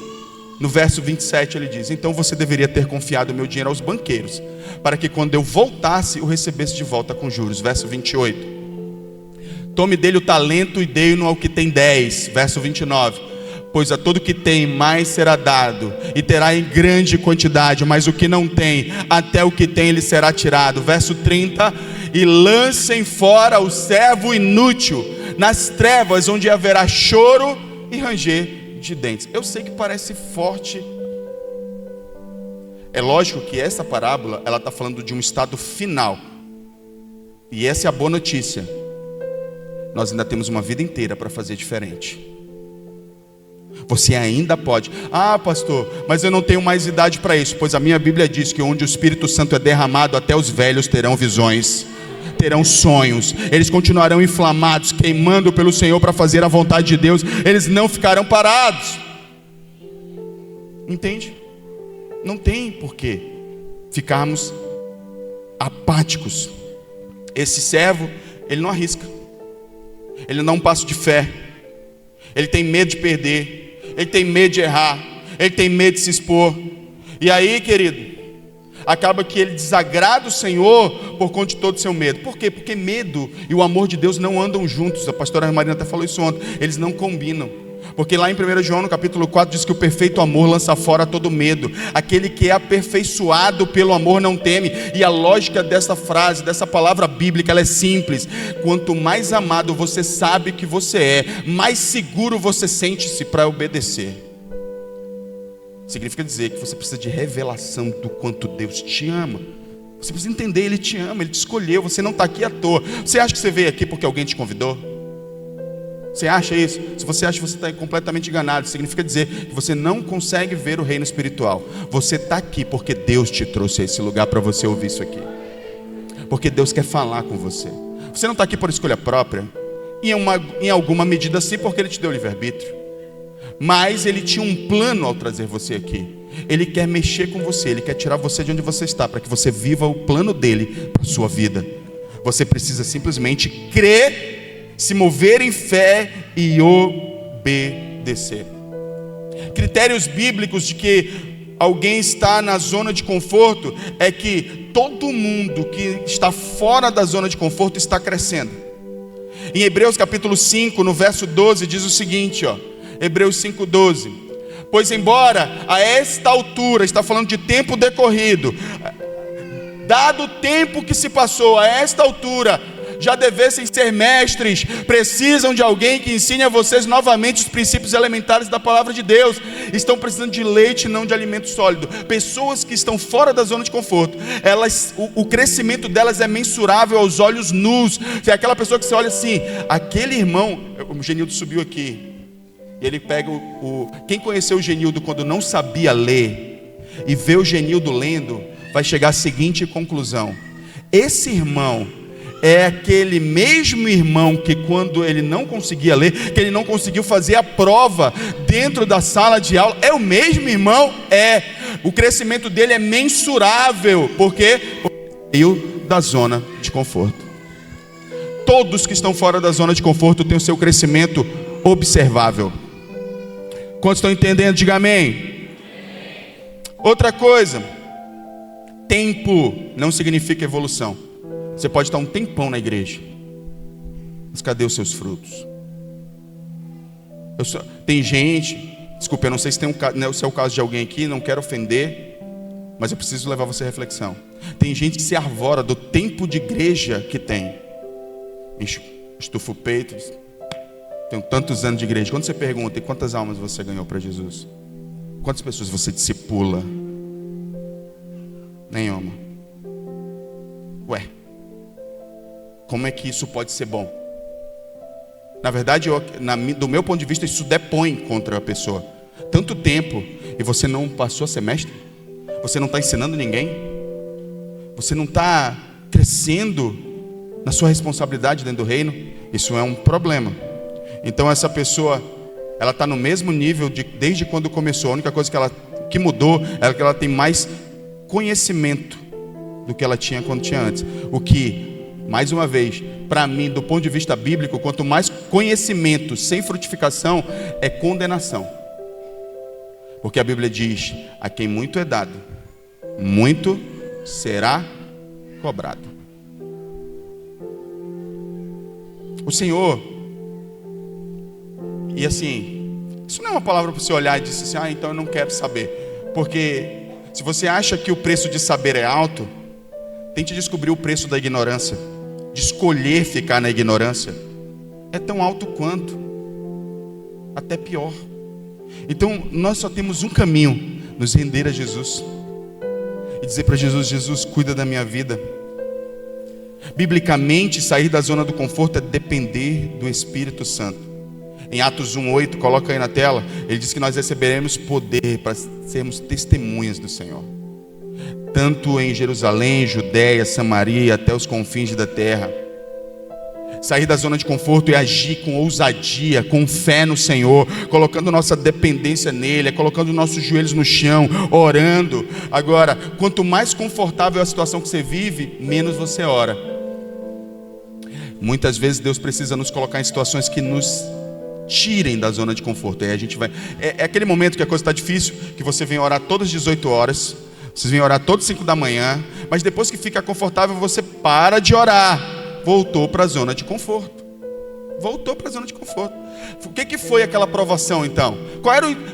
no verso 27 ele diz, então você deveria ter confiado o meu dinheiro aos banqueiros, para que quando eu voltasse, o recebesse de volta com juros. Verso 28. Tome dele o talento e dei-no ao que tem 10. Verso 29. Pois a todo que tem mais será dado, e terá em grande quantidade, mas o que não tem, até o que tem lhe será tirado. Verso 30. E lancem fora o servo inútil, nas trevas onde haverá choro e ranger de dentes. Eu sei que parece forte. É lógico que essa parábola, ela está falando de um estado final. E essa é a boa notícia. Nós ainda temos uma vida inteira para fazer diferente. Você ainda pode. Pastor, mas eu não tenho mais idade para isso. Pois a minha Bíblia diz que onde o Espírito Santo é derramado, até os velhos terão visões, terão sonhos. Eles continuarão inflamados, queimando pelo Senhor para fazer a vontade de Deus. Eles não ficarão parados. Entende? Não tem por que ficarmos apáticos. Esse servo, ele não arrisca. Ele não dá um passo de fé. Ele tem medo de perder. Ele tem medo de errar. Ele tem medo de se expor. E aí, querido, acaba que ele desagrada o Senhor por conta de todo o seu medo. Por quê? Porque medo e o amor de Deus não andam juntos. A pastora Marina até falou isso ontem. Eles não combinam. Porque lá em 1 João, no capítulo 4, diz que o perfeito amor lança fora todo medo. Aquele que é aperfeiçoado pelo amor não teme. E a lógica dessa frase, dessa palavra bíblica, ela é simples. Quanto mais amado você sabe que você é, mais seguro você sente-se para obedecer. Significa dizer que você precisa de revelação do quanto Deus te ama. Você precisa entender, Ele te ama, Ele te escolheu. Você não está aqui à toa. Você acha que você veio aqui porque alguém te convidou? Você acha isso? Se você acha, você está completamente enganado. Significa dizer que você não consegue ver o reino espiritual. Você está aqui porque Deus te trouxe a esse lugar para você ouvir isso aqui. Porque Deus quer falar com você. Você não está aqui por escolha própria. Em alguma medida sim, porque Ele te deu livre-arbítrio. Mas Ele tinha um plano ao trazer você aqui. Ele quer mexer com você. Ele quer tirar você de onde você está, para que você viva o plano dele para a sua vida. Você precisa simplesmente crer, se mover em fé e obedecer. Critérios bíblicos de que alguém está na zona de conforto é que todo mundo que está fora da zona de conforto está crescendo. Em Hebreus capítulo 5, no verso 12, diz o seguinte, Hebreus 5:12. Pois embora a esta altura, está falando de tempo decorrido, dado o tempo que se passou, a esta altura já devessem ser mestres, precisam de alguém que ensine a vocês novamente os princípios elementares da palavra de Deus. Estão precisando de leite, não de alimento sólido. Pessoas que estão fora da zona de conforto, o crescimento delas é mensurável aos olhos nus. É aquela pessoa que você olha assim, aquele irmão, o Genildo subiu aqui, e ele pega quem conheceu o Genildo quando não sabia ler, e vê o Genildo lendo, vai chegar à seguinte conclusão: esse irmão é aquele mesmo irmão que quando ele não conseguia ler, que ele não conseguiu fazer a prova dentro da sala de aula, é o mesmo irmão? O crescimento dele é mensurável. Por quê? Porque saiu da zona de conforto. Todos que estão fora da zona de conforto têm o seu crescimento observável. Quantos estão entendendo? Diga amém. Outra coisa, tempo não significa evolução. Você pode estar um tempão na igreja, mas cadê os seus frutos? Tem gente, desculpa, eu não sei se é o caso de alguém aqui, não quero ofender, mas eu preciso levar você à reflexão. Tem gente que se arvora do tempo de igreja que tem, estufa o peito, tenho tantos anos de igreja. Quando você pergunta, quantas almas você ganhou para Jesus? Quantas pessoas você discipula? Nenhuma. Como é que isso pode ser bom? Na verdade, do meu ponto de vista, isso depõe contra a pessoa. Tanto tempo, e você não passou a ser mestre? Você não está ensinando ninguém? Você não está crescendo na sua responsabilidade dentro do reino? Isso é um problema. Então essa pessoa, ela está no mesmo nível desde quando começou. A única coisa que mudou é que ela tem mais conhecimento do que ela tinha quando tinha antes. O que, mais uma vez, para mim, do ponto de vista bíblico, quanto mais conhecimento sem frutificação, é condenação. Porque a Bíblia diz: a quem muito é dado, muito será cobrado. O Senhor, e assim, isso não é uma palavra para você olhar e dizer assim: então eu não quero saber. Porque se você acha que o preço de saber é alto, tente descobrir o preço da ignorância. De escolher ficar na ignorância é tão alto quanto, até pior. Então nós só temos um caminho: nos render a Jesus e dizer para Jesus: Jesus, cuida da minha vida. Biblicamente, sair da zona do conforto é depender do Espírito Santo. Em Atos 1:8, coloca aí na tela, ele diz que nós receberemos poder para sermos testemunhas do Senhor, tanto em Jerusalém, Judéia, Samaria, até os confins da terra. Sair da zona de conforto é agir com ousadia, com fé no Senhor, colocando nossa dependência nele, colocando nossos joelhos no chão, orando. Agora, quanto mais confortável é a situação que você vive, menos você ora. Muitas vezes Deus precisa nos colocar em situações que nos tirem da zona de conforto. Aí a gente vai. É aquele momento que a coisa está difícil, que você vem orar todas as 18 horas. Vocês vêm orar todos 5 da manhã, mas depois que fica confortável, você para de orar. Voltou para a zona de conforto. Voltou para a zona de conforto. O que foi aquela provação então?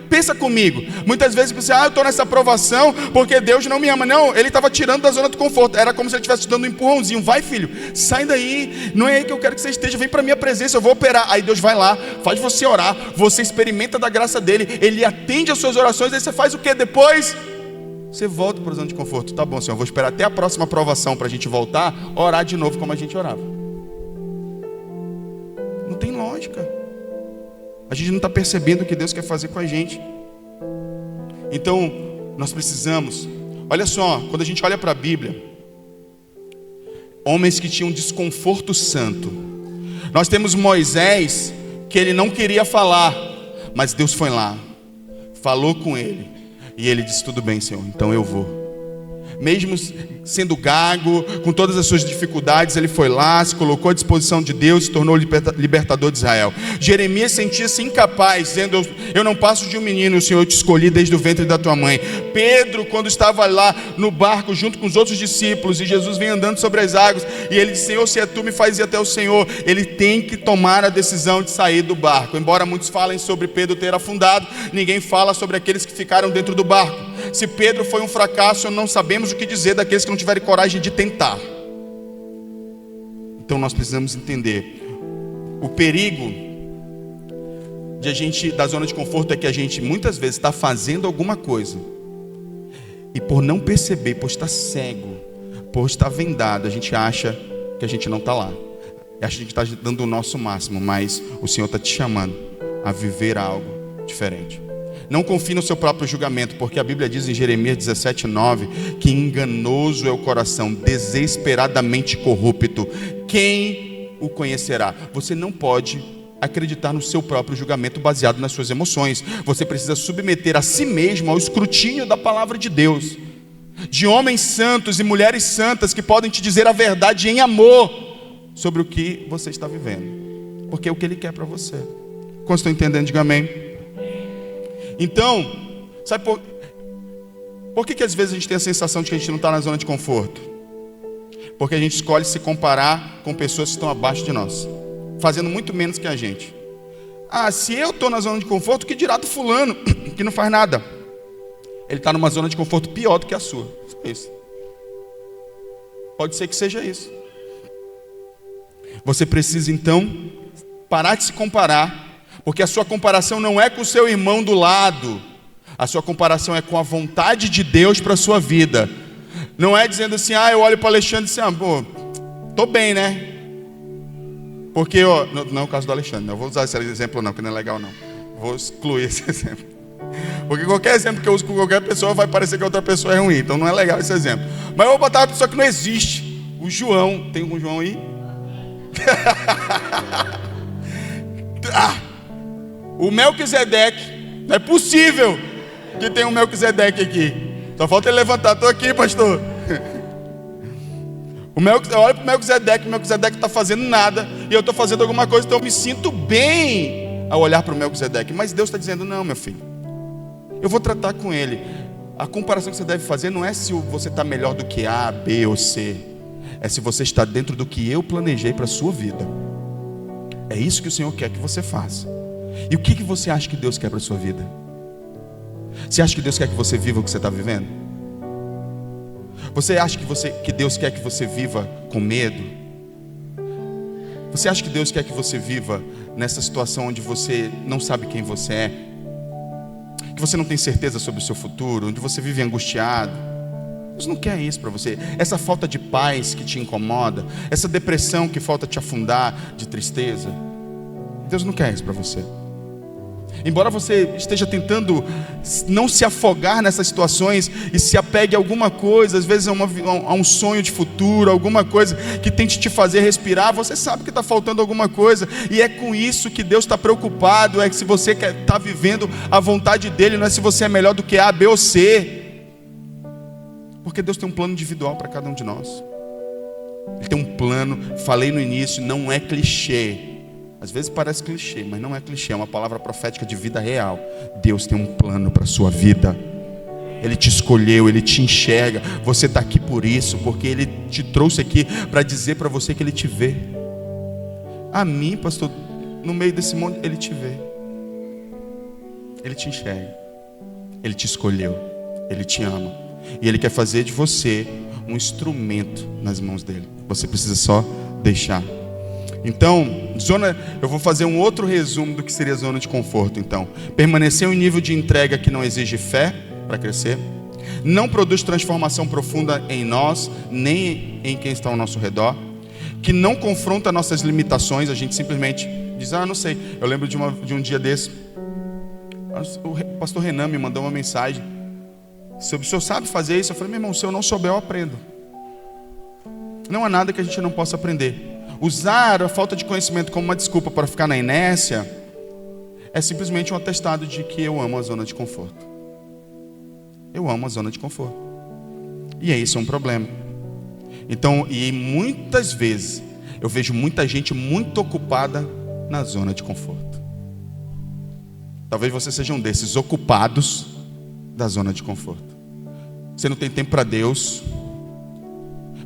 Pensa comigo. Muitas vezes você, eu estou nessa provação porque Deus não me ama. Não, Ele estava tirando da zona de conforto. Era como se Ele estivesse te dando um empurrãozinho. Vai, filho, sai daí. Não é aí que eu quero que você esteja. Vem para a minha presença, eu vou operar. Aí Deus vai lá, faz você orar. Você experimenta da graça dEle. Ele atende às suas orações. Aí você faz o que depois? Você volta para a zona de conforto. Tá bom, Senhor, eu vou esperar até a próxima provação para a gente voltar, orar de novo como a gente orava. Não tem lógica. A gente não está percebendo o que Deus quer fazer com a gente. Então, nós precisamos. Olha só, quando a gente olha para a Bíblia, homens que tinham desconforto santo. Nós temos Moisés, que ele não queria falar, mas Deus foi lá, falou com ele, e ele disse: tudo bem, Senhor, então eu vou. Mesmo sendo gago, com todas as suas dificuldades, ele foi lá, se colocou à disposição de Deus, se tornou libertador de Israel. Jeremias sentia-se incapaz, dizendo: eu não passo de um menino, Senhor, eu te escolhi desde o ventre da tua mãe. Pedro, quando estava lá no barco junto com os outros discípulos, e Jesus vem andando sobre as águas, e ele disse: Senhor, se é tu, me faz ir até o Senhor. Ele tem que tomar a decisão de sair do barco. Embora muitos falem sobre Pedro ter afundado, ninguém fala sobre aqueles que ficaram dentro do barco. Se Pedro foi um fracasso, não sabemos o que dizer daqueles que não tiverem coragem de tentar. Então nós precisamos entender o perigo de a gente, da zona de conforto, é que a gente muitas vezes está fazendo alguma coisa e por não perceber, por estar cego, por estar vendado, a gente acha que a gente não está lá. A gente está dando o nosso máximo, mas o Senhor está te chamando a viver algo diferente. Não confie no seu próprio julgamento, porque a Bíblia diz em Jeremias 17:9 que enganoso é o coração, desesperadamente corrupto. Quem o conhecerá? Você não pode acreditar no seu próprio julgamento baseado nas suas emoções. Você precisa submeter a si mesmo ao escrutínio da palavra de Deus, de homens santos e mulheres santas que podem te dizer a verdade em amor sobre o que você está vivendo, porque é o que Ele quer para você. Quando estou entendendo, diga amém. Então, sabe por que às vezes a gente tem a sensação de que a gente não está na zona de conforto? Porque a gente escolhe se comparar com pessoas que estão abaixo de nós, fazendo muito menos que a gente. Se eu estou na zona de conforto, que dirá do fulano, que não faz nada? Ele está numa zona de conforto pior do que a sua. Só isso. Pode ser que seja isso. Você precisa então parar de se comparar, porque a sua comparação não é com o seu irmão do lado. A sua comparação é com a vontade de Deus para a sua vida. Não é dizendo assim: eu olho para o Alexandre e assim, tô bem, né? Porque, não é o caso do Alexandre, não vou usar esse exemplo não, que não é legal não. Vou excluir esse exemplo. Porque qualquer exemplo que eu uso com qualquer pessoa vai parecer que a outra pessoa é ruim. Então não é legal esse exemplo. Mas eu vou botar uma pessoa que não existe. O João, tem um João aí? O Melquisedeque, não é possível que tenha um Melquisedeque aqui. Só falta ele levantar. Estou aqui, pastor. Olha para o Melquisedeque está fazendo nada e eu estou fazendo alguma coisa, então eu me sinto bem ao olhar para o Melquisedeque. Mas Deus está dizendo: não, meu filho, eu vou tratar com ele. A comparação que você deve fazer não é se você está melhor do que A, B ou C, é se você está dentro do que eu planejei para a sua vida. É isso que o Senhor quer que você faça. E o que você acha que Deus quer para a sua vida? Você acha que Deus quer que você viva o que você está vivendo? Você acha que Deus quer que você viva com medo? Você acha que Deus quer que você viva nessa situação onde você não sabe quem você é? Que você não tem certeza sobre o seu futuro? Onde você vive angustiado? Deus não quer isso para você. Essa falta de paz que te incomoda, essa depressão que falta te afundar de tristeza, Deus não quer isso para você. Embora você esteja tentando não se afogar nessas situações e se apegue a alguma coisa, às vezes a um sonho de futuro, alguma coisa que tente te fazer respirar, você sabe que está faltando alguma coisa, e é com isso que Deus está preocupado. É que se você está vivendo a vontade dEle, não é se você é melhor do que A, B ou C, porque Deus tem um plano individual para cada um de nós. Ele tem um plano, falei no início, não é clichê. Às vezes parece clichê, mas não é clichê, é uma palavra profética de vida real. Deus tem um plano para a sua vida. Ele te escolheu, Ele te enxerga. Você está aqui por isso, porque Ele te trouxe aqui para dizer para você que Ele te vê. A mim, pastor, no meio desse monte, Ele te vê. Ele te enxerga. Ele te escolheu. Ele te ama. E Ele quer fazer de você um instrumento nas mãos dEle. Você precisa só deixar. Então, eu vou fazer um outro resumo do que seria zona de conforto. Então, permanecer em um nível de entrega que não exige fé para crescer, não produz transformação profunda em nós, nem em quem está ao nosso redor, que não confronta nossas limitações. A gente simplesmente diz, não sei. Eu lembro de um dia desse, o pastor Renan me mandou uma mensagem: se o senhor sabe fazer isso? Eu falei: meu irmão, se eu não souber, eu aprendo. Não há nada que a gente não possa aprender. Usar a falta de conhecimento como uma desculpa para ficar na inércia é simplesmente um atestado de que eu amo a zona de conforto. Eu amo a zona de conforto. E isso é um problema. Então, e muitas vezes eu vejo muita gente muito ocupada na zona de conforto. Talvez você seja um desses ocupados da zona de conforto. Você não tem tempo para Deus,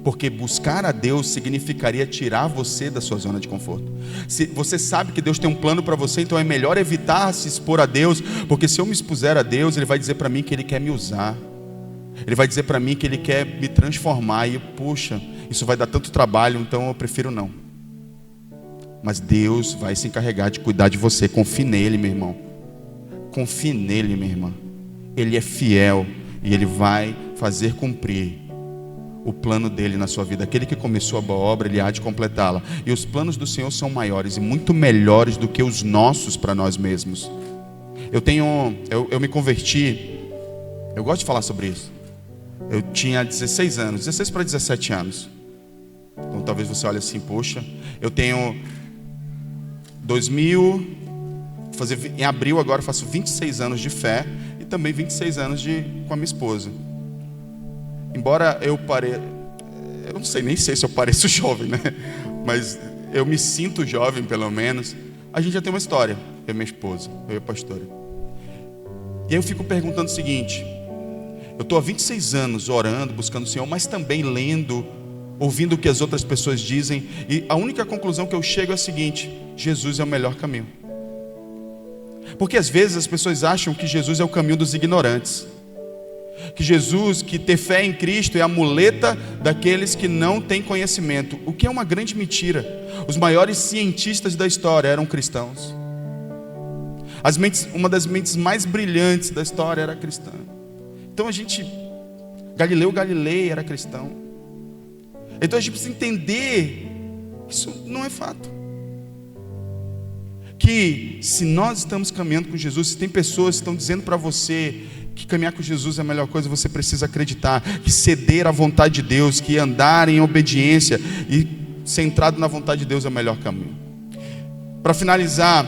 porque buscar a Deus significaria tirar você da sua zona de conforto. Se você sabe que Deus tem um plano para você, então é melhor evitar se expor a Deus, porque se eu me expuser a Deus, Ele vai dizer para mim que Ele quer me usar. Ele vai dizer para mim que Ele quer me transformar. E puxa, isso vai dar tanto trabalho, então eu prefiro não. Mas Deus vai se encarregar de cuidar de você. Confie nele, meu irmão. Confie nele, minha irmã. Ele é fiel e Ele vai fazer cumprir o plano dele na sua vida. Aquele que começou a boa obra, Ele há de completá-la. E os planos do Senhor são maiores e muito melhores do que os nossos para nós mesmos. Eu me converti. Eu gosto de falar sobre isso. Eu tinha 16 anos, 16 para 17 anos. Então talvez você olhe assim: poxa, eu tenho 2000, em abril agora faço 26 anos de fé e também 26 anos com a minha esposa. Embora eu não sei, nem sei se eu pareço jovem, né? Mas eu me sinto jovem, pelo menos. A gente já tem uma história, eu e minha esposa, eu e a pastora. E aí eu fico perguntando o seguinte: eu estou há 26 anos orando, buscando o Senhor, mas também lendo, ouvindo o que as outras pessoas dizem, e a única conclusão que eu chego é a seguinte: Jesus é o melhor caminho. Porque às vezes as pessoas acham que Jesus é o caminho dos ignorantes, que ter fé em Cristo é a muleta daqueles que não têm conhecimento, o que é uma grande mentira. Os maiores cientistas da história eram cristãos. Uma das mentes mais brilhantes da história era cristã. Então Galileu Galilei era cristão. Então a gente precisa entender que isso não é fato. Que se nós estamos caminhando com Jesus, se tem pessoas que estão dizendo para você que caminhar com Jesus é a melhor coisa, você precisa acreditar que ceder à vontade de Deus, que andar em obediência e centrado na vontade de Deus é o melhor caminho. Para finalizar,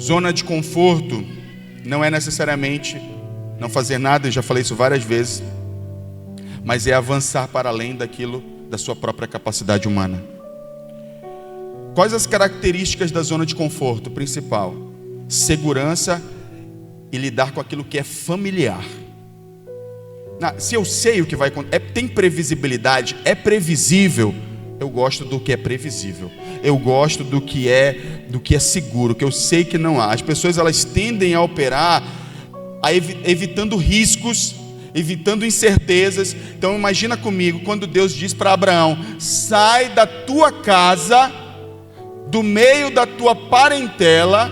zona de conforto não é necessariamente não fazer nada, eu já falei isso várias vezes, mas é avançar para além daquilo, da sua própria capacidade humana. Quais as características da zona de conforto? Principal: segurança e lidar com aquilo que é familiar. Se eu sei o que vai acontecer, tem previsibilidade, é previsível. Eu gosto do que é previsível. Eu gosto do que é seguro, que eu sei que não há. As pessoas elas tendem a operar evitando riscos, evitando incertezas. Então imagina comigo quando Deus diz para Abraão: sai da tua casa, do meio da tua parentela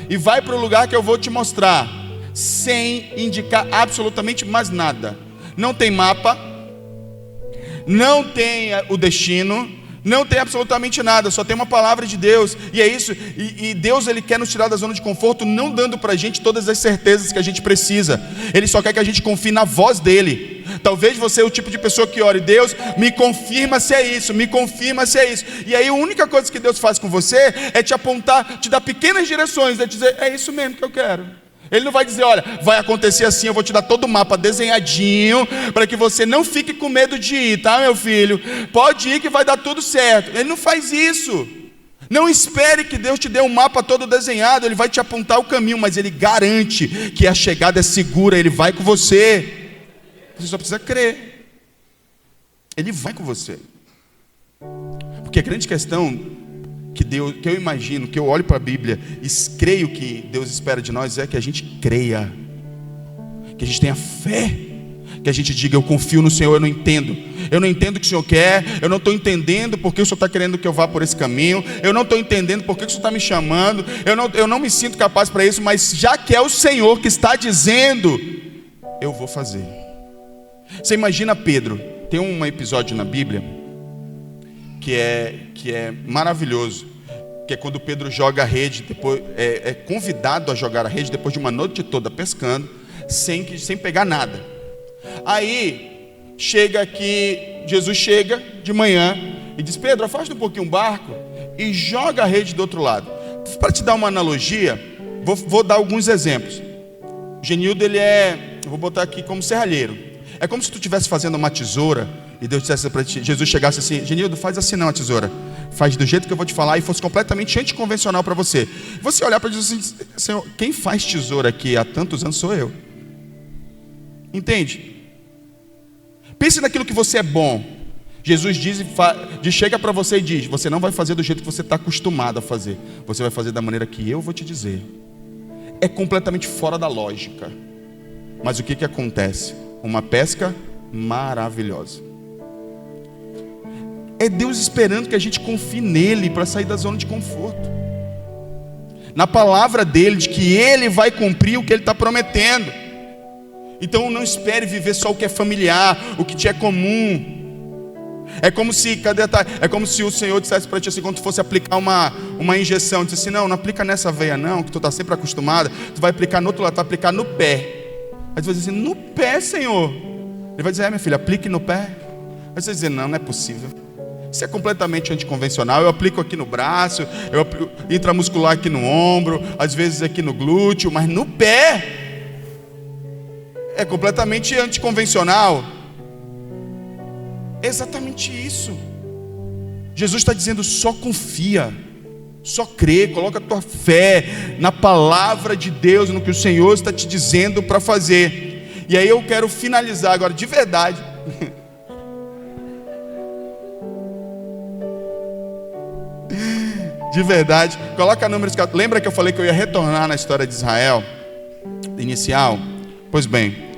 e vai para o lugar que eu vou te mostrar, sem indicar absolutamente mais nada. Não tem mapa, não tem o destino, não tem absolutamente nada, só tem uma palavra de Deus. E é isso, e Deus ele quer nos tirar da zona de conforto, não dando para a gente todas as certezas que a gente precisa. Ele só quer que a gente confie na voz dele. Talvez você é o tipo de pessoa que ore: Deus, me confirma se é isso, me confirma se é isso. E aí a única coisa que Deus faz com você é te apontar, te dar pequenas direções, é dizer: é isso mesmo que eu quero. Ele não vai dizer: olha, vai acontecer assim, eu vou te dar todo o mapa desenhadinho, para que você não fique com medo de ir, tá, meu filho? Pode ir que vai dar tudo certo. Ele não faz isso. Não espere que Deus te dê um mapa todo desenhado. Ele vai te apontar o caminho, mas Ele garante que a chegada é segura. Ele vai com você. Você só precisa crer. Ele vai com você. Porque a grande questão que eu imagino, que eu olho para a Bíblia e creio que Deus espera de nós, é que a gente creia, que a gente tenha fé, que a gente diga: eu confio no Senhor. Eu não entendo o que o Senhor quer, eu não estou entendendo porque o Senhor está querendo que eu vá por esse caminho, eu não estou entendendo porque o Senhor está me chamando, eu não me sinto capaz para isso, mas já que é o Senhor que está dizendo, eu vou fazer. Você imagina Pedro? Tem um episódio na Bíblia que é maravilhoso, que é quando Pedro joga a rede, depois é convidado a jogar a rede depois de uma noite toda pescando, sem pegar nada. Aí Jesus chega de manhã e diz: Pedro, afasta um pouquinho o barco e joga a rede do outro lado. Para te dar uma analogia, vou dar alguns exemplos. O Genildo, vou botar aqui como serralheiro. É como se tu estivesse fazendo uma tesoura e Deus dissesse para ti, Jesus chegasse assim: Genildo, faz assim não a tesoura, faz do jeito que eu vou te falar, e fosse completamente anticonvencional para você. Você olhar para Jesus assim: Senhor, quem faz tesoura aqui há tantos anos sou eu. Entende? Pense naquilo que você é bom. Jesus chega para você e diz: você não vai fazer do jeito que você está acostumado a fazer, você vai fazer da maneira que eu vou te dizer. É completamente fora da lógica. Mas o que acontece? Uma pesca maravilhosa. É Deus esperando que a gente confie nele para sair da zona de conforto, na palavra dele, de que ele vai cumprir o que ele está prometendo. Então não espere viver só o que é familiar, o que te é comum. É como se o Senhor dissesse para ti assim, quando tu fosse aplicar uma injeção, disse assim: não aplica nessa veia não, que tu está sempre acostumada, tu vai aplicar no outro lado, tu vai aplicar no pé. Aí tu vai dizer assim: no pé, Senhor? Ele vai dizer: minha filha, aplique no pé. Aí você vai dizer: não é possível. Isso é completamente anticonvencional. Eu aplico aqui no braço, eu aplico intramuscular aqui no ombro, às vezes aqui no glúteo, mas no pé é completamente anticonvencional. É exatamente isso. Jesus está dizendo: só confia, só crê, coloca a tua fé na palavra de Deus, no que o Senhor está te dizendo para fazer. E aí eu quero finalizar agora de verdade. De verdade. Coloca Números 14. Lembra que eu falei que eu ia retornar na história de Israel inicial? Pois bem,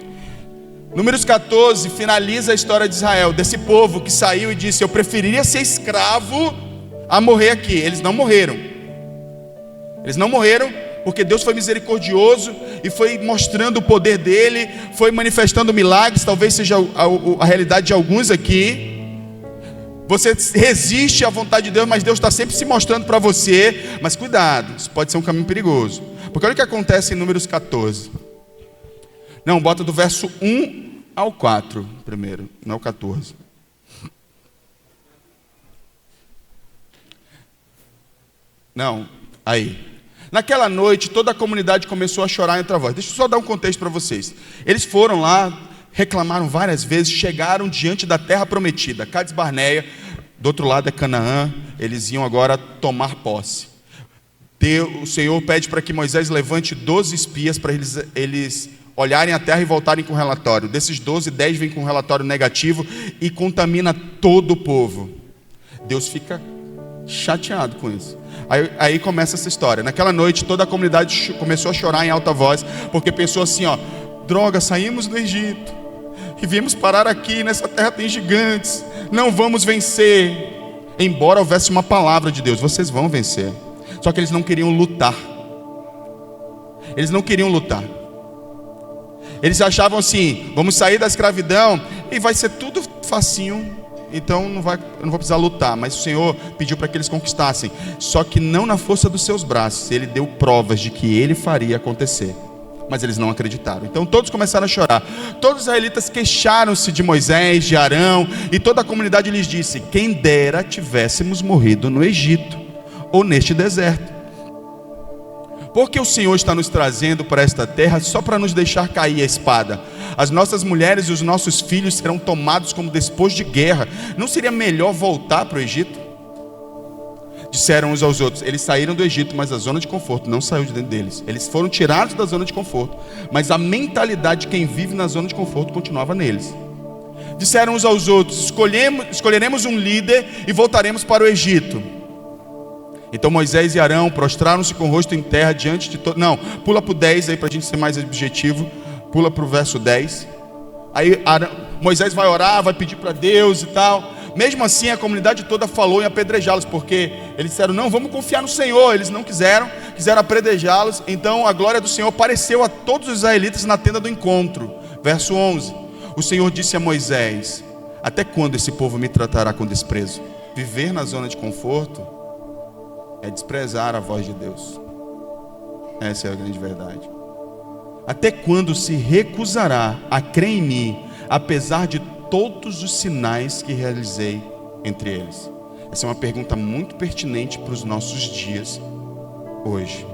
Números 14 finaliza a história de Israel, desse povo que saiu e disse: eu preferiria ser escravo a morrer aqui. Eles não morreram. Eles não morreram porque Deus foi misericordioso e foi mostrando o poder dele, foi manifestando milagres. Talvez seja a realidade de alguns aqui. Você resiste à vontade de Deus, mas Deus está sempre se mostrando para você. Mas cuidado, isso pode ser um caminho perigoso. Porque olha o que acontece em Números 14. Não, bota do verso 1 ao 4 primeiro, não 14. Não, aí. Naquela noite, toda a comunidade começou a chorar entre a voz. Deixa eu só dar um contexto para vocês. Eles foram lá, reclamaram várias vezes, chegaram diante da terra prometida, Cades Barneia, do outro lado é Canaã, eles iam agora tomar posse. O Senhor pede para que Moisés levante 12 espias para eles olharem a terra e voltarem com relatório. Desses 12, 10 vêm com um relatório negativo e contamina todo o povo. Deus fica chateado com isso. Aí começa essa história. Naquela noite toda a comunidade começou a chorar em alta voz, porque pensou assim: droga, saímos do Egito e viemos parar aqui, nessa terra tem gigantes, não vamos vencer. Embora houvesse uma palavra de Deus: vocês vão vencer. Só que eles não queriam lutar. Eles não queriam lutar. Eles achavam assim: vamos sair da escravidão e vai ser tudo facinho, então eu não vou precisar lutar. Mas o Senhor pediu para que eles conquistassem, só que não na força dos seus braços. Ele deu provas de que ele faria acontecer, mas eles não acreditaram. Então todos começaram a chorar. Todos os israelitas queixaram-se de Moisés, de Arão, e toda a comunidade lhes disse: quem dera tivéssemos morrido no Egito ou neste deserto, porque o Senhor está nos trazendo para esta terra só para nos deixar cair a espada. As nossas mulheres e os nossos filhos serão tomados como despojo de guerra. Não seria melhor voltar para o Egito? Disseram uns aos outros: eles saíram do Egito, mas a zona de conforto não saiu de dentro deles. Eles foram tirados da zona de conforto, mas a mentalidade de quem vive na zona de conforto continuava neles. Disseram uns aos outros: escolheremos um líder e voltaremos para o Egito. Então Moisés e Arão prostraram-se com o rosto em terra diante de todos. Não, pula para o 10 aí para a gente ser mais objetivo. Pula para o verso 10. Aí Moisés vai orar, vai pedir para Deus e tal. Mesmo assim a comunidade toda falou em apedrejá-los, porque eles disseram: não, vamos confiar no Senhor. Eles não quiseram apedrejá-los. Então a glória do Senhor apareceu a todos os israelitas na tenda do encontro. Verso 11. O Senhor disse a Moisés: até quando esse povo me tratará com desprezo? Viver na zona de conforto é desprezar a voz de Deus. Essa é a grande verdade. Até quando se recusará a crer em mim, apesar de todos os sinais que realizei entre eles? Essa é uma pergunta muito pertinente para os nossos dias hoje.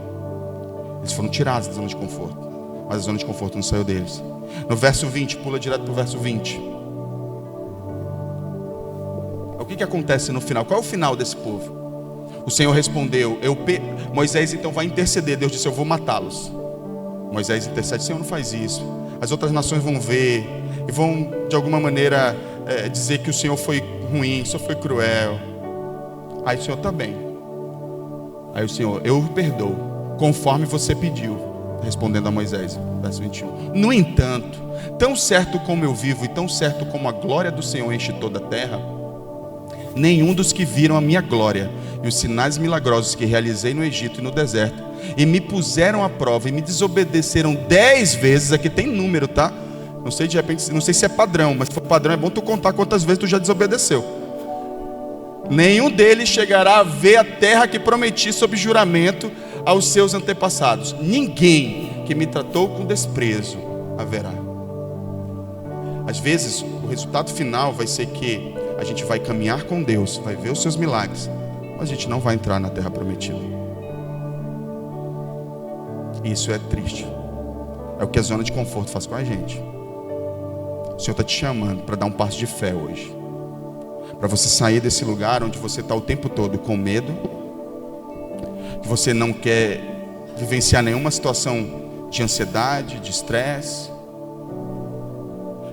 Eles foram tirados da zona de conforto, mas a zona de conforto não saiu deles. No verso 20, pula direto para o verso 20. O que acontece no final? Qual é o final desse povo? O Senhor respondeu: Moisés então vai interceder. Deus disse: eu vou matá-los. Moisés intercede: Senhor, não faz isso. As outras nações vão ver e vão de alguma maneira dizer que o Senhor foi ruim, o Senhor foi cruel. Aí o Senhor: tá bem. Aí o Senhor: eu o perdoo, conforme você pediu. Respondendo a Moisés, verso 21. No entanto, tão certo como eu vivo e tão certo como a glória do Senhor enche toda a terra, nenhum dos que viram a minha glória e os sinais milagrosos que realizei no Egito e no deserto, e me puseram à prova e me desobedeceram 10 vezes, aqui tem número, tá? Não sei, de repente, não sei se é padrão, mas se for padrão é bom tu contar quantas vezes tu já desobedeceu. Nenhum deles chegará a ver a terra que prometi sob juramento aos seus antepassados. Ninguém que me tratou com desprezo haverá. Às vezes o resultado final vai ser que a gente vai caminhar com Deus, vai ver os seus milagres, mas a gente não vai entrar na terra prometida. Isso é triste. É o que a zona de conforto faz com a gente. O Senhor está te chamando para dar um passo de fé hoje, para você sair desse lugar onde você está o tempo todo com medo, que você não quer vivenciar nenhuma situação de ansiedade, de estresse.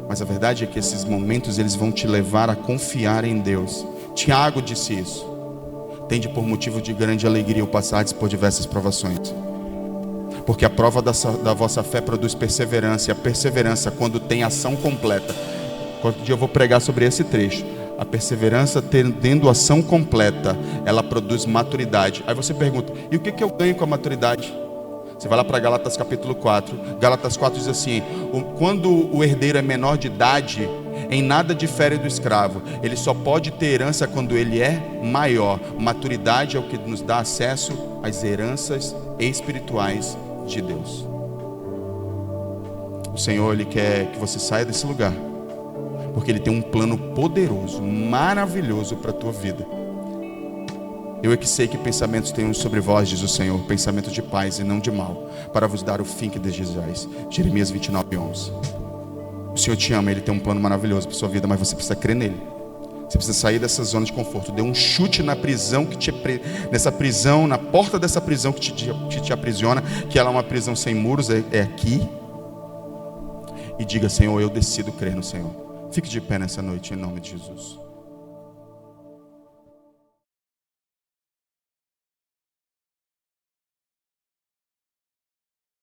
Mas a verdade é que esses momentos eles vão te levar a confiar em Deus. Tiago disse isso: tende por motivo de grande alegria o passardes por diversas provações, porque a prova da vossa fé produz perseverança, e a perseverança, quando tem ação completa. Qualquer dia eu vou pregar sobre esse trecho. A perseverança, tendo ação completa, ela produz maturidade. Aí você pergunta: e o que eu ganho com a maturidade? Você vai lá para Gálatas capítulo 4. Gálatas 4 diz assim: quando o herdeiro é menor de idade, em nada difere do escravo. Ele só pode ter herança quando ele é maior. Maturidade é o que nos dá acesso às heranças espirituais de Deus. O Senhor, Ele quer que você saia desse lugar, porque Ele tem um plano poderoso, maravilhoso para a tua vida. Eu é que sei que pensamentos tenho sobre vós, diz o Senhor, pensamentos de paz e não de mal, para vos dar o fim que desejais. Jeremias 29:11. O Senhor te ama, Ele tem um plano maravilhoso para a sua vida, mas você precisa crer nele. Você precisa sair dessa zona de conforto. Dê um chute na prisão nessa prisão, na porta dessa prisão que te aprisiona, que ela é uma prisão sem muros, é aqui. E diga: Senhor, eu decido crer no Senhor. Fique de pé nessa noite, em nome de Jesus.